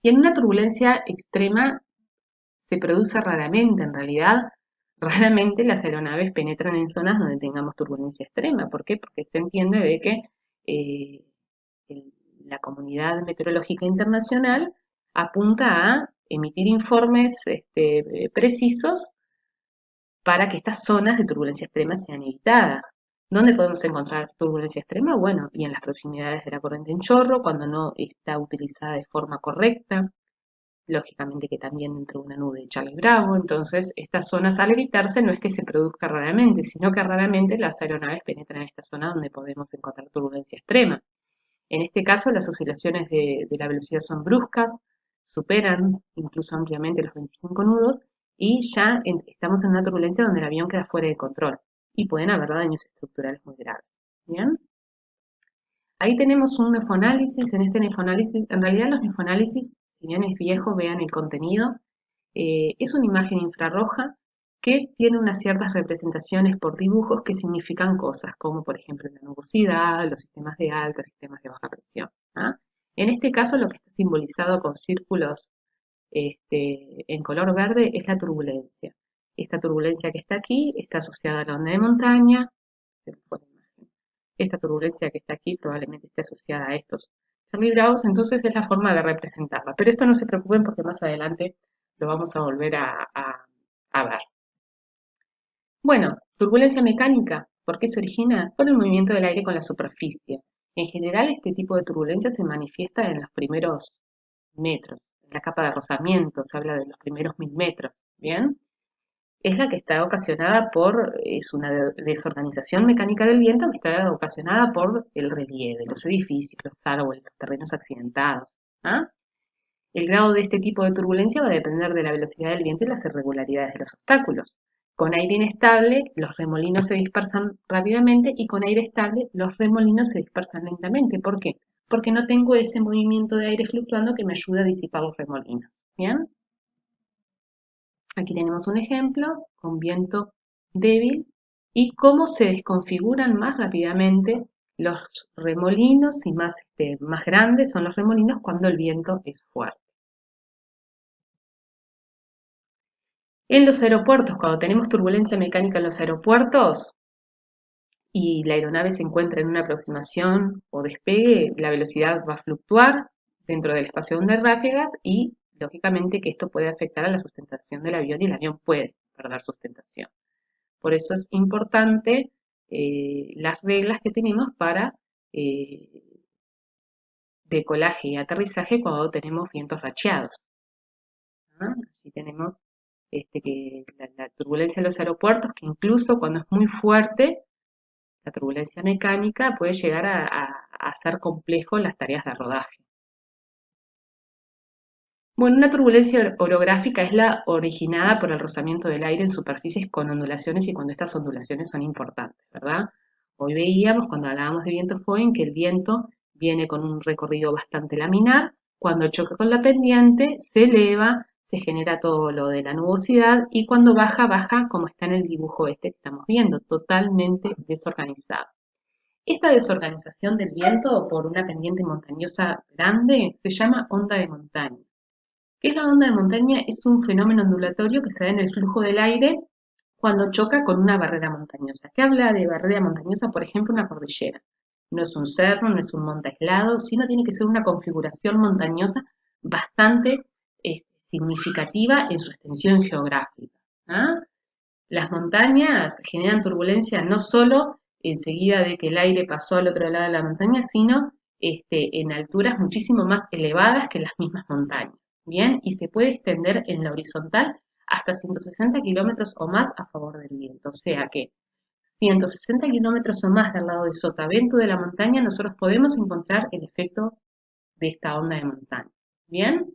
Y en una turbulencia extrema se produce raramente, en realidad, raramente las aeronaves penetran en zonas donde tengamos turbulencia extrema. ¿Por qué? Porque se entiende de que eh, la comunidad meteorológica internacional apunta a emitir informes precisos para que estas zonas de turbulencia extrema sean evitadas. ¿Dónde podemos encontrar turbulencia extrema? Bueno, y en las proximidades de la corriente en chorro, cuando no está utilizada de forma correcta, lógicamente que también entre una nube de Charlie Bravo, entonces estas zonas al evitarse no es que se produzca raramente, sino que raramente las aeronaves penetran en esta zona donde podemos encontrar turbulencia extrema. En este caso las oscilaciones de la velocidad son bruscas, superan incluso ampliamente los 25 nudos y ya estamos en una turbulencia donde el avión queda fuera de control y pueden haber daños estructurales muy graves. ¿Bien? Ahí tenemos un nefoanálisis. En este nefoanálisis, en realidad los nefoanálisis, si bien es viejo, vean el contenido, es una imagen infrarroja que tiene unas ciertas representaciones por dibujos que significan cosas, como por ejemplo la nubosidad, los sistemas de alta, sistemas de baja presión. ¿Ah? En este caso lo que está simbolizado con círculos en color verde es la turbulencia. Esta turbulencia que está aquí está asociada a la onda de montaña. Esta turbulencia que está aquí probablemente esté asociada a estos Charlie Bravos, entonces es la forma de representarla. Pero esto no se preocupen porque más adelante lo vamos a volver a ver. Bueno, turbulencia mecánica. ¿Por qué se origina? Por el movimiento del aire con la superficie. En general, este tipo de turbulencia se manifiesta en los primeros metros. En la capa de rozamiento se habla de los primeros 1000 metros. ¿Bien? Es la que está ocasionada es una desorganización mecánica del viento que está ocasionada por el relieve, los edificios, los árboles, los terrenos accidentados. ¿Ah? El grado de este tipo de turbulencia va a depender de la velocidad del viento y las irregularidades de los obstáculos. Con aire inestable, los remolinos se dispersan rápidamente y con aire estable, los remolinos se dispersan lentamente. ¿Por qué? Porque no tengo ese movimiento de aire fluctuando que me ayuda a disipar los remolinos. ¿Bien? Aquí tenemos un ejemplo con viento débil y cómo se desconfiguran más rápidamente los remolinos y más grandes son los remolinos cuando el viento es fuerte. En los aeropuertos, cuando tenemos turbulencia mecánica en los aeropuertos, y la aeronave se encuentra en una aproximación o despegue, la velocidad va a fluctuar dentro del espacio de onda de ráfagas y lógicamente que esto puede afectar a la sustentación del avión y el avión puede perder sustentación. Por eso es importante las reglas que tenemos para eh, decolaje y aterrizaje cuando tenemos vientos racheados. ¿Ah? Así tenemos que la turbulencia en los aeropuertos, que incluso cuando es muy fuerte, la turbulencia mecánica puede llegar a hacer complejo las tareas de rodaje. Bueno, una turbulencia orográfica es la originada por el rozamiento del aire en superficies con ondulaciones y cuando estas ondulaciones son importantes, ¿verdad? Hoy veíamos cuando hablábamos de viento Foehn que el viento viene con un recorrido bastante laminar, cuando choca con la pendiente se eleva, se genera todo lo de la nubosidad y cuando baja, baja como está en el dibujo este que estamos viendo, totalmente desorganizado. Esta desorganización del viento por una pendiente montañosa grande se llama onda de montaña. ¿Qué es la onda de montaña? Es un fenómeno ondulatorio que se da en el flujo del aire cuando choca con una barrera montañosa. ¿Qué habla de barrera montañosa? Por ejemplo, una cordillera. No es un cerro, no es un monte aislado, sino tiene que ser una configuración montañosa bastante significativa en su extensión geográfica. ¿Ah? Las montañas generan turbulencia no solo enseguida de que el aire pasó al otro lado de la montaña, sino en alturas muchísimo más elevadas que las mismas montañas. Bien, y se puede extender en la horizontal hasta 160 kilómetros o más a favor del viento. O sea que 160 kilómetros o más del lado de sotavento de la montaña, nosotros podemos encontrar el efecto de esta onda de montaña. Bien,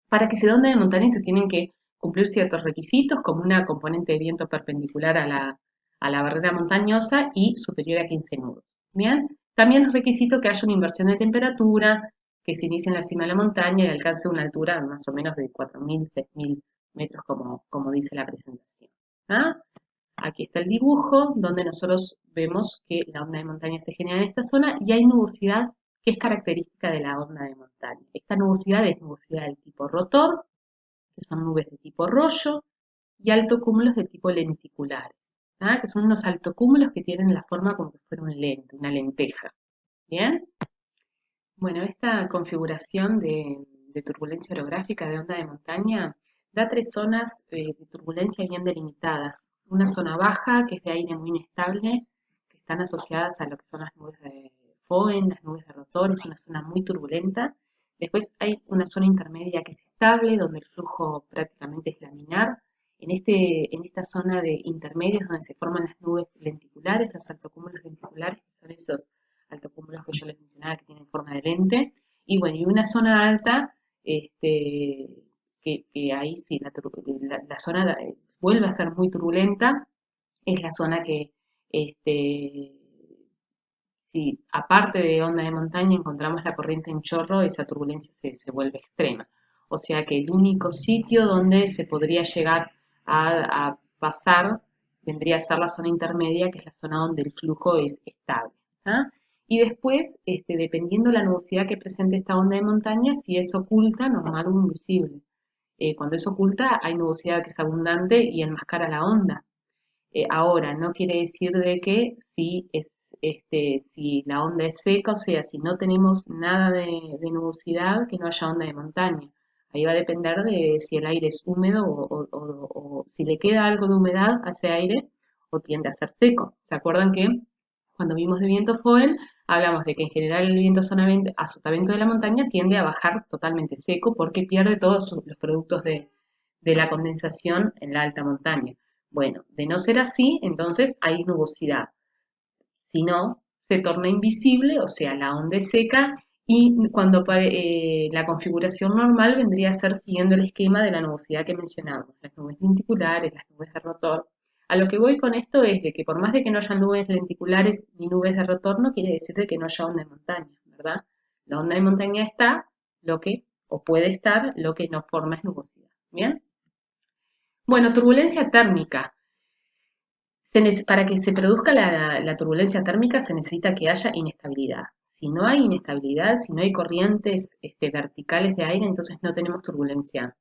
para que se dé onda de montaña se tienen que cumplir ciertos requisitos, como una componente de viento perpendicular a la barrera montañosa y superior a 15 nudos. Bien, también es requisito que haya una inversión de temperatura, que se inicie en la cima de la montaña y alcance una altura más o menos de 4.000, 6.000 metros, como dice la presentación. ¿Ah? Aquí está el dibujo donde nosotros vemos que la onda de montaña se genera en esta zona y hay nubosidad que es característica de la onda de montaña. Esta nubosidad es nubosidad del tipo rotor, que son nubes de tipo rollo, y altocúmulos de tipo lenticulares, ¿ah? Que son unos altocúmulos que tienen la forma como si fuera un lente, una lenteja. ¿Bien? Bueno, esta configuración de turbulencia orográfica de onda de montaña da tres zonas de turbulencia bien delimitadas. Una zona baja, que es de aire muy inestable, que están asociadas a lo que son las nubes de Foehn, las nubes de rotor, es una zona muy turbulenta. Después hay una zona intermedia que es estable, donde el flujo prácticamente es laminar. En esta zona de intermedios donde se forman las nubes lenticulares, los altocúmulos lenticulares, que son esos altocúmulos que yo les mencionaba que tienen forma de lente. Y bueno, y una zona alta, que ahí sí, la zona vuelve a ser muy turbulenta, es la zona que, si aparte de onda de montaña encontramos la corriente en chorro, esa turbulencia se vuelve extrema. O sea que el único sitio donde se podría llegar a pasar vendría a ser la zona intermedia, que es la zona donde el flujo es estable. ¿Ah? Y después, dependiendo de la nubosidad que presente esta onda de montaña, si es oculta, normal o invisible. Cuando es oculta, hay nubosidad que es abundante y enmascara la onda. Ahora, no quiere decir de que si la onda es seca, o sea, si no tenemos nada de nubosidad, que no haya onda de montaña. Ahí va a depender de si el aire es húmedo o si le queda algo de humedad a ese aire o tiende a ser seco. ¿Se acuerdan que cuando vimos de viento Foehn hablamos de que en general el viento a sotavento de la montaña tiende a bajar totalmente seco porque pierde todos los productos de la condensación en la alta montaña? Bueno, de no ser así, entonces hay nubosidad. Si no, se torna invisible, o sea, la onda es seca y cuando la configuración normal vendría a ser siguiendo el esquema de la nubosidad que mencionamos, las nubes lenticulares, las nubes de rotor. A lo que voy con esto es de que por más de que no haya nubes lenticulares ni nubes de rotor, no quiere decir de que no haya onda de montaña, ¿verdad? La onda de montaña está, o puede estar, lo que no forma es nubosidad. ¿Bien? Bueno, turbulencia térmica. Para que se produzca la turbulencia térmica se necesita que haya inestabilidad. Si no hay inestabilidad, si no hay corrientes verticales de aire, entonces no tenemos turbulencia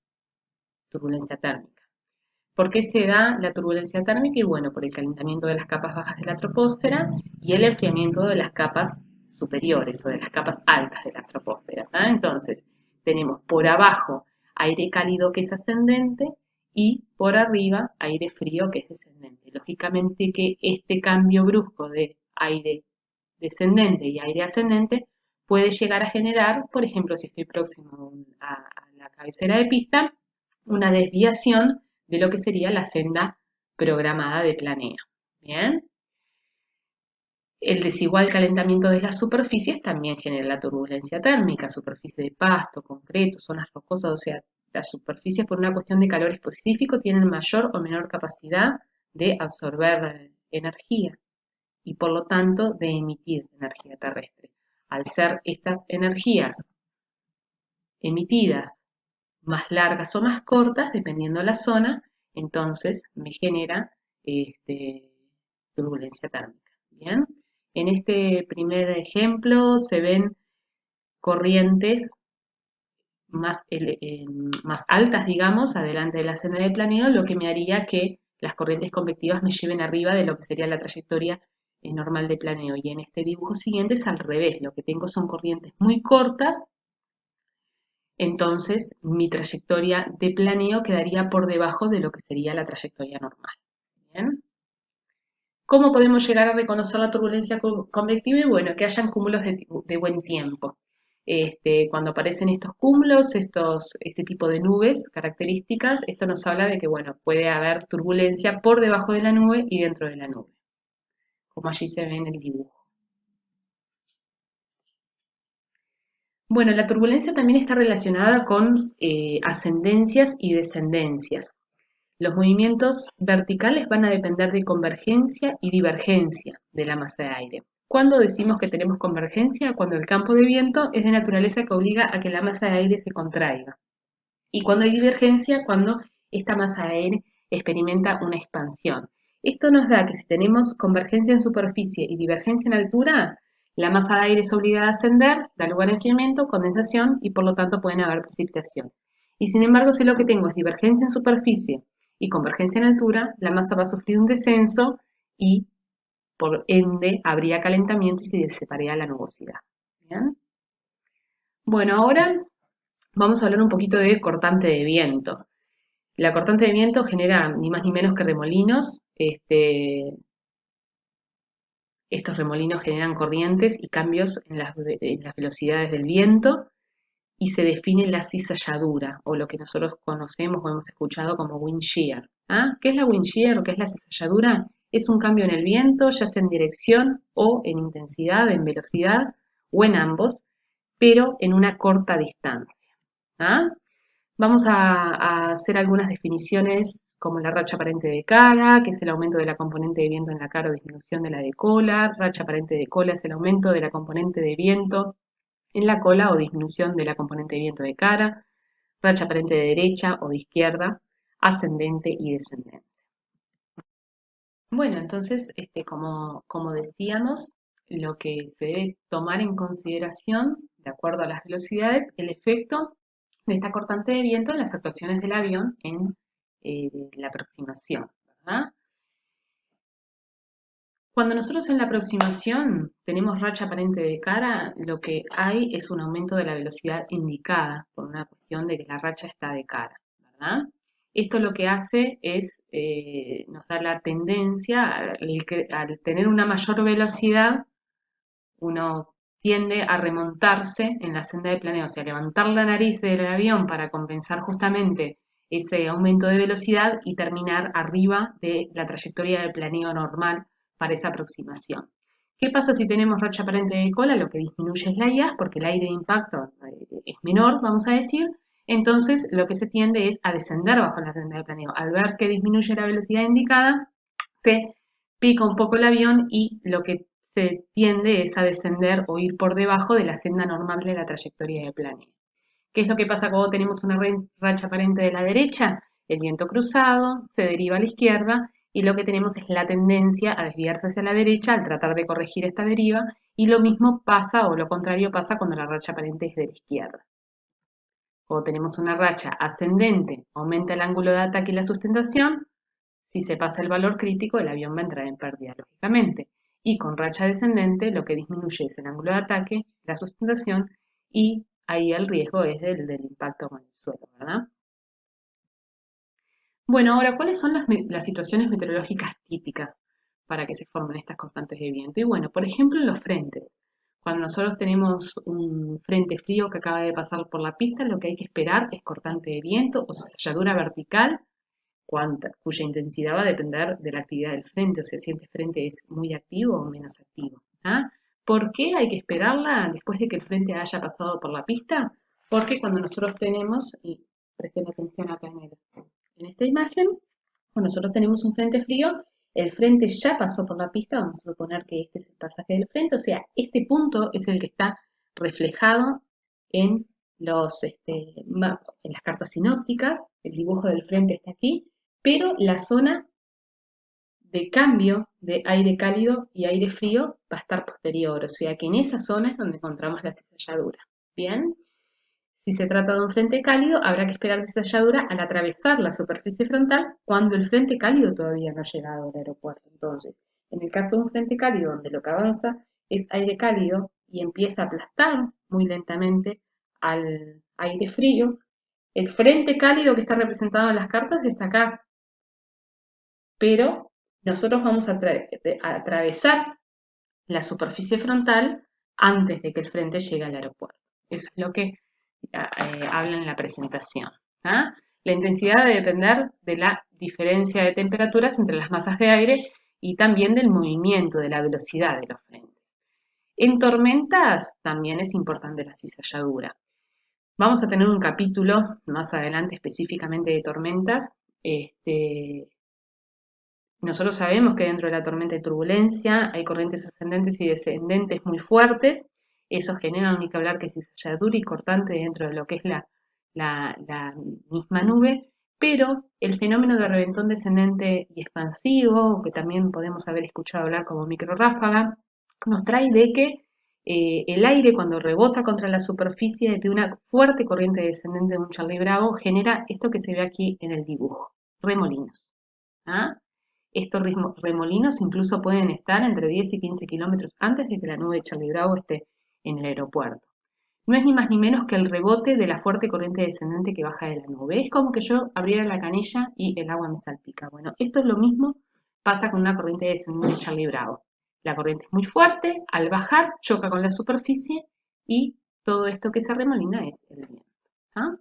térmica. ¿Por qué se da la turbulencia térmica? Y bueno, por el calentamiento de las capas bajas de la troposfera y el enfriamiento de las capas superiores o de las capas altas de la troposfera. Entonces, tenemos por abajo aire cálido que es ascendente y por arriba aire frío que es descendente. Lógicamente que este cambio brusco de aire descendente y aire ascendente puede llegar a generar, por ejemplo, si estoy próximo a la cabecera de pista, una desviación de lo que sería la senda programada de planeo. Bien. El desigual calentamiento de las superficies también genera la turbulencia térmica, superficie de pasto, concreto, zonas rocosas, o sea, las superficies por una cuestión de calor específico tienen mayor o menor capacidad de absorber energía y por lo tanto de emitir energía terrestre. Al ser estas energías emitidas más largas o más cortas, dependiendo de la zona, entonces me genera turbulencia térmica. Bien, en este primer ejemplo se ven corrientes más altas, digamos, adelante de la senda de planeo, lo que me haría que las corrientes convectivas me lleven arriba de lo que sería la trayectoria normal de planeo. Y en este dibujo siguiente es al revés, lo que tengo son corrientes muy cortas, entonces mi trayectoria de planeo quedaría por debajo de lo que sería la trayectoria normal. ¿Bien? ¿Cómo podemos llegar a reconocer la turbulencia convectiva? Y bueno, que hayan cúmulos de buen tiempo. Cuando aparecen estos cúmulos, este tipo de nubes características, esto nos habla de que bueno, puede haber turbulencia por debajo de la nube y dentro de la nube, como allí se ve en el dibujo. Bueno, la turbulencia también está relacionada con ascendencias y descendencias. Los movimientos verticales van a depender de convergencia y divergencia de la masa de aire. ¿Cuándo decimos que tenemos convergencia? Cuando el campo de viento es de naturaleza que obliga a que la masa de aire se contraiga. Y cuando hay divergencia, cuando esta masa de aire experimenta una expansión. Esto nos da que si tenemos convergencia en superficie y divergencia en altura, la masa de aire es obligada a ascender, da lugar a enfriamiento, condensación y por lo tanto pueden haber precipitación. Y sin embargo, si lo que tengo es divergencia en superficie y convergencia en altura, la masa va a sufrir un descenso y por ende habría calentamiento y se dissiparía la nubosidad. ¿Bien? Bueno, ahora vamos a hablar un poquito de cortante de viento. La cortante de viento genera ni más ni menos que remolinos. Estos remolinos generan corrientes y cambios en las velocidades del viento y se define la cizalladura o lo que nosotros conocemos o hemos escuchado como wind shear. ¿Qué es la wind shear o qué es la cizalladura? Es un cambio en el viento, ya sea en dirección o en intensidad, en velocidad o en ambos, pero en una corta distancia. ¿Ah? Vamos a hacer algunas definiciones como la racha aparente de cara, que es el aumento de la componente de viento en la cara o disminución de la de cola. Racha aparente de cola es el aumento de la componente de viento en la cola o disminución de la componente de viento de cara. Racha aparente de derecha o de izquierda, ascendente y descendente. Bueno, entonces, como decíamos, lo que se debe tomar en consideración, de acuerdo a las velocidades, el efecto de esta cortante de viento en las actuaciones del avión en la aproximación, ¿verdad? Cuando nosotros en la aproximación tenemos racha aparente de cara, lo que hay es un aumento de la velocidad indicada por una cuestión de que la racha está de cara, ¿verdad? Esto lo que hace es, nos da la tendencia, al tener una mayor velocidad, uno tiende a remontarse en la senda de planeo, o sea, levantar la nariz del avión para compensar justamente ese aumento de velocidad y terminar arriba de la trayectoria de planeo normal para esa aproximación. ¿Qué pasa si tenemos racha aparente de cola? Lo que disminuye es la IAS porque el aire de impacto es menor, vamos a decir. Entonces, lo que se tiende es a descender bajo la senda de planeo. Al ver que disminuye la velocidad indicada, se pica un poco el avión y lo que se tiende es a descender o ir por debajo de la senda normal de la trayectoria de planeo. ¿Qué es lo que pasa cuando tenemos una racha aparente de la derecha? El viento cruzado se deriva a la izquierda y lo que tenemos es la tendencia a desviarse hacia la derecha al tratar de corregir esta deriva y lo mismo pasa o lo contrario pasa cuando la racha aparente es de la izquierda. Cuando tenemos una racha ascendente, aumenta el ángulo de ataque y la sustentación. Si se pasa el valor crítico, el avión va a entrar en pérdida, lógicamente. Y con racha descendente, lo que disminuye es el ángulo de ataque, la sustentación, y ahí el riesgo es del impacto con el suelo, ¿verdad? Bueno, ahora, ¿cuáles son las situaciones meteorológicas típicas para que se formen estas constantes de viento? Y bueno, por ejemplo, en los frentes. Cuando nosotros tenemos un frente frío que acaba de pasar por la pista, lo que hay que esperar es cortante de viento o cizalladura vertical, cuya intensidad va a depender de la actividad del frente, o sea, si este frente es muy activo o menos activo. ¿Ah? ¿Por qué hay que esperarla después de que el frente haya pasado por la pista? Porque cuando nosotros tenemos, y presten atención acá en esta imagen, cuando nosotros tenemos un frente frío, el frente ya pasó por la pista, vamos a suponer que este es el pasaje del frente, o sea, este punto es el que está reflejado en, en las cartas sinópticas, el dibujo del frente está aquí, pero la zona de cambio de aire cálido y aire frío va a estar posterior, o sea que en esa zona es donde encontramos la cizalladura. Bien, si se trata de un frente cálido, habrá que esperar cizalladura al atravesar la superficie frontal cuando el frente cálido todavía no ha llegado al aeropuerto. Entonces, en el caso de un frente cálido donde lo que avanza es aire cálido y empieza a aplastar muy lentamente al aire frío, el frente cálido que está representado en las cartas está acá, pero nosotros vamos a atravesar la superficie frontal antes de que el frente llegue al aeropuerto. Eso es lo que habla en la presentación. ¿Ah? La intensidad debe depender de la diferencia de temperaturas entre las masas de aire y también del movimiento, de la velocidad de los frentes. En tormentas también es importante la cizalladura. Vamos a tener un capítulo más adelante específicamente de tormentas. Nosotros sabemos que dentro de la tormenta hay turbulencia, hay corrientes ascendentes y descendentes muy fuertes. Eso genera ni que hablar que cizalladura y cortante dentro de lo que es la misma nube, pero el fenómeno de reventón descendente y expansivo, que también podemos haber escuchado hablar como microráfaga, nos trae de que el aire cuando rebota contra la superficie de una fuerte corriente descendente de un Charlie Bravo genera esto que se ve aquí en el dibujo, remolinos. ¿Ah? Estos remolinos incluso pueden estar entre 10 y 15 kilómetros antes de que la nube de Charlie Bravo esté en el aeropuerto. No es ni más ni menos que el rebote de la fuerte corriente descendente que baja de la nube. Es como que yo abriera la canilla y el agua me salpica. Bueno, esto es lo mismo, pasa con una corriente descendente de Charlie Bravo. La corriente es muy fuerte, al bajar choca con la superficie y todo esto que se remolina es el viento. ¿Ah?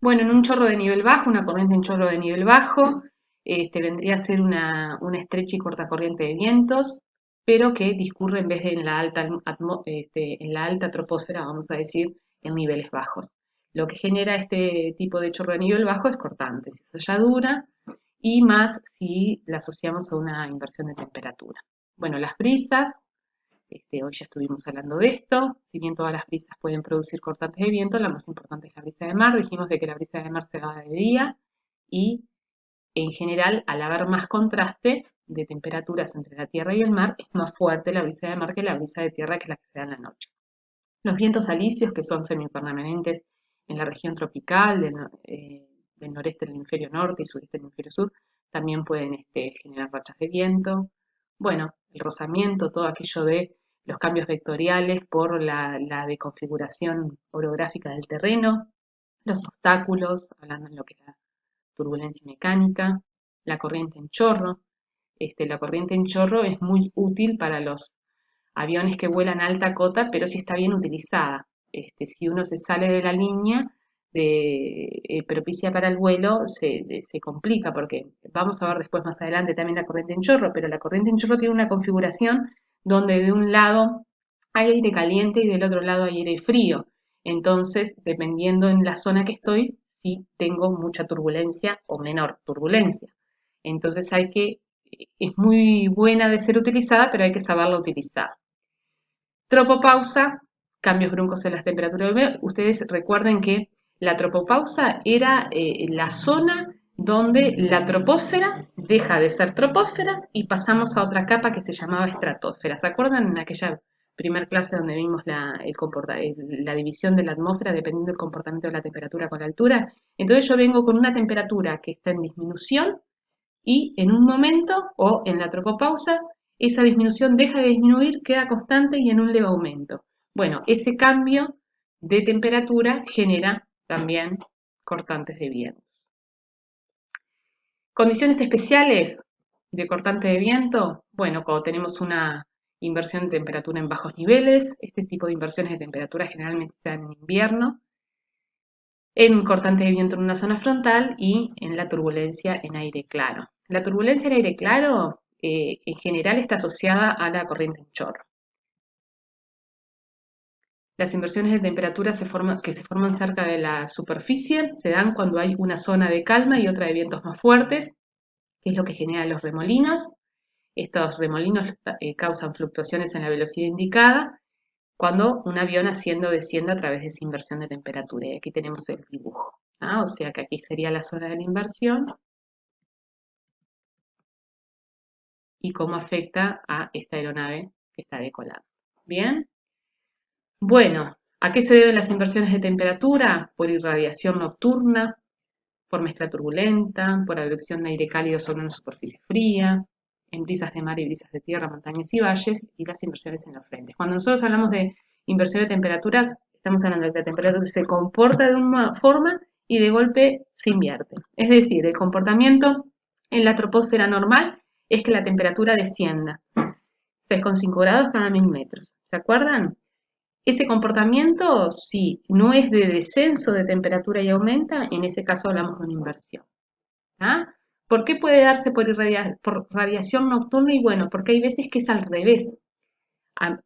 Bueno, en un chorro de nivel bajo, una corriente en chorro de nivel bajo, vendría a ser una estrecha y corta corriente de vientos, pero que discurre en vez de en la alta troposfera, vamos a decir, en niveles bajos. Lo que genera este tipo de chorro de nivel bajo es cortante, cizalladura, y más si la asociamos a una inversión de temperatura. Bueno, las brisas, hoy ya estuvimos hablando de esto, si bien todas las brisas pueden producir cortantes de viento, la más importante es la brisa de mar, dijimos de que la brisa de mar se da de día y en general al haber más contraste de temperaturas entre la tierra y el mar, es más fuerte la brisa de mar que la brisa de tierra, que es la que se da en la noche. Los vientos alisios, que son semipermanentes en la región tropical del noreste del hemisferio norte y sureste del hemisferio sur, también pueden generar rachas de viento. Bueno, el rozamiento, todo aquello de los cambios vectoriales por la deconfiguración orográfica del terreno, los obstáculos, hablando de lo que es la turbulencia mecánica, la corriente en chorro. La corriente en chorro es muy útil para los aviones que vuelan a alta cota, pero si está bien utilizada. Si uno se sale de la línea propicia para el vuelo, se complica, porque vamos a ver después más adelante también la corriente en chorro, pero la corriente en chorro tiene una configuración donde de un lado hay aire caliente y del otro lado hay aire frío. Entonces, dependiendo en la zona que estoy, sí tengo mucha turbulencia o menor turbulencia. Entonces es muy buena de ser utilizada, pero hay que saberla utilizar. Tropopausa, cambios bruscos en las temperaturas. Ustedes recuerden que la tropopausa era la zona donde la troposfera deja de ser troposfera y pasamos a otra capa que se llamaba estratosfera. ¿Se acuerdan en aquella primer clase donde vimos la división de la atmósfera dependiendo del comportamiento de la temperatura con la altura. Entonces yo vengo con una temperatura que está en disminución y en un momento o en la tropopausa esa disminución deja de disminuir, queda constante y en un leve aumento. Bueno, ese cambio de temperatura genera también cortantes de viento. Condiciones especiales de cortante de viento, bueno, cuando tenemos una inversión de temperatura en bajos niveles, este tipo de inversiones de temperatura generalmente se dan en invierno, en un cortante de viento en una zona frontal y en la turbulencia en aire claro. La turbulencia en aire claro en general está asociada a la corriente en chorro. Las inversiones de temperatura que se forman cerca de la superficie se dan cuando hay una zona de calma y otra de vientos más fuertes, que es lo que genera los remolinos. Estos remolinos causan fluctuaciones en la velocidad indicada cuando un avión asciende o desciende a través de esa inversión de temperatura. Y aquí tenemos el dibujo. O sea que aquí sería la zona de la inversión y cómo afecta a esta aeronave que está decolando. Bien. Bueno, ¿a qué se deben las inversiones de temperatura? Por irradiación nocturna, por mezcla turbulenta, por advección de aire cálido sobre una superficie fría, en brisas de mar y brisas de tierra, montañas y valles, y las inversiones en los frentes. Cuando nosotros hablamos de inversión de temperaturas, estamos hablando de que la temperatura se comporta de una forma y de golpe se invierte. Es decir, el comportamiento en la troposfera normal es que la temperatura descienda 6,5 grados cada 1000 metros. ¿Se acuerdan? Ese comportamiento, si no es de descenso de temperatura y aumenta, en ese caso hablamos de una inversión. ¿Ah? ¿Por qué puede darse por radiación nocturna? Y bueno, porque hay veces que es al revés. Ah,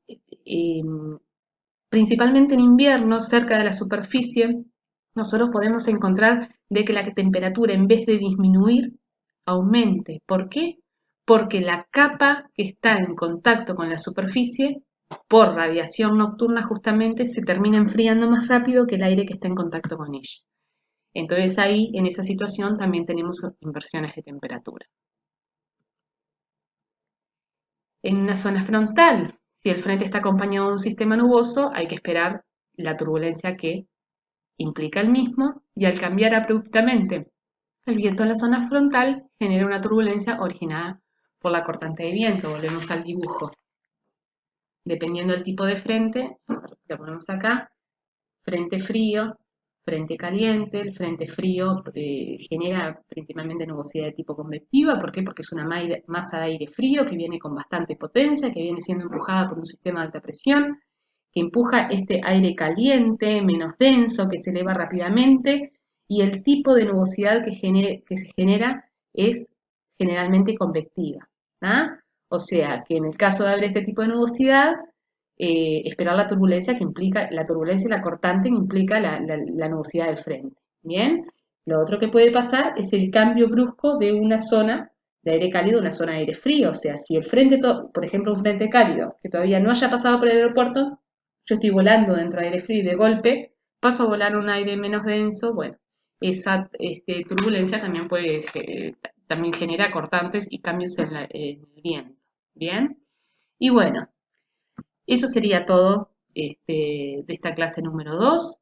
principalmente en invierno, cerca de la superficie, nosotros podemos encontrar de que la temperatura en vez de disminuir, aumente. ¿Por qué? Porque la capa que está en contacto con la superficie, por radiación nocturna justamente, se termina enfriando más rápido que el aire que está en contacto con ella. Entonces ahí, en esa situación, también tenemos inversiones de temperatura. En una zona frontal, si el frente está acompañado de un sistema nuboso, hay que esperar la turbulencia que implica el mismo y al cambiar abruptamente el viento en la zona frontal genera una turbulencia originada por la cortante de viento. Volvemos al dibujo. Dependiendo del tipo de frente, lo ponemos acá, frente frío, frente caliente. El frente frío genera principalmente nubosidad de tipo convectiva. ¿Por qué? Porque es una masa de aire frío que viene con bastante potencia, que viene siendo empujada por un sistema de alta presión, que empuja este aire caliente, menos denso, que se eleva rápidamente, y el tipo de nubosidad que se genera es generalmente convectiva. O sea, que en el caso de haber este tipo de nubosidad, esperar la turbulencia que implica, la turbulencia y la cortante que implica la nubosidad del frente. Bien, lo otro que puede pasar es el cambio brusco de una zona de aire cálido a una zona de aire frío. O sea, si el frente, por ejemplo, un frente cálido que todavía no haya pasado por el aeropuerto, yo estoy volando dentro de aire frío y de golpe paso a volar un aire menos denso, bueno, esa turbulencia también también genera cortantes y cambios en el viento. Bien, y bueno, eso sería todo de esta clase número 2.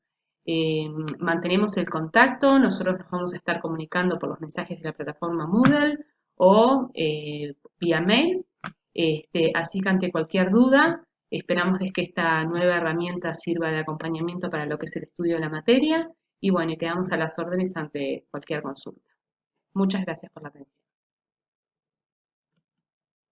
Mantenemos el contacto, nosotros nos vamos a estar comunicando por los mensajes de la plataforma Moodle o vía mail, así que ante cualquier duda, esperamos que esta nueva herramienta sirva de acompañamiento para lo que es el estudio de la materia y bueno, quedamos a las órdenes ante cualquier consulta. Muchas gracias por la atención.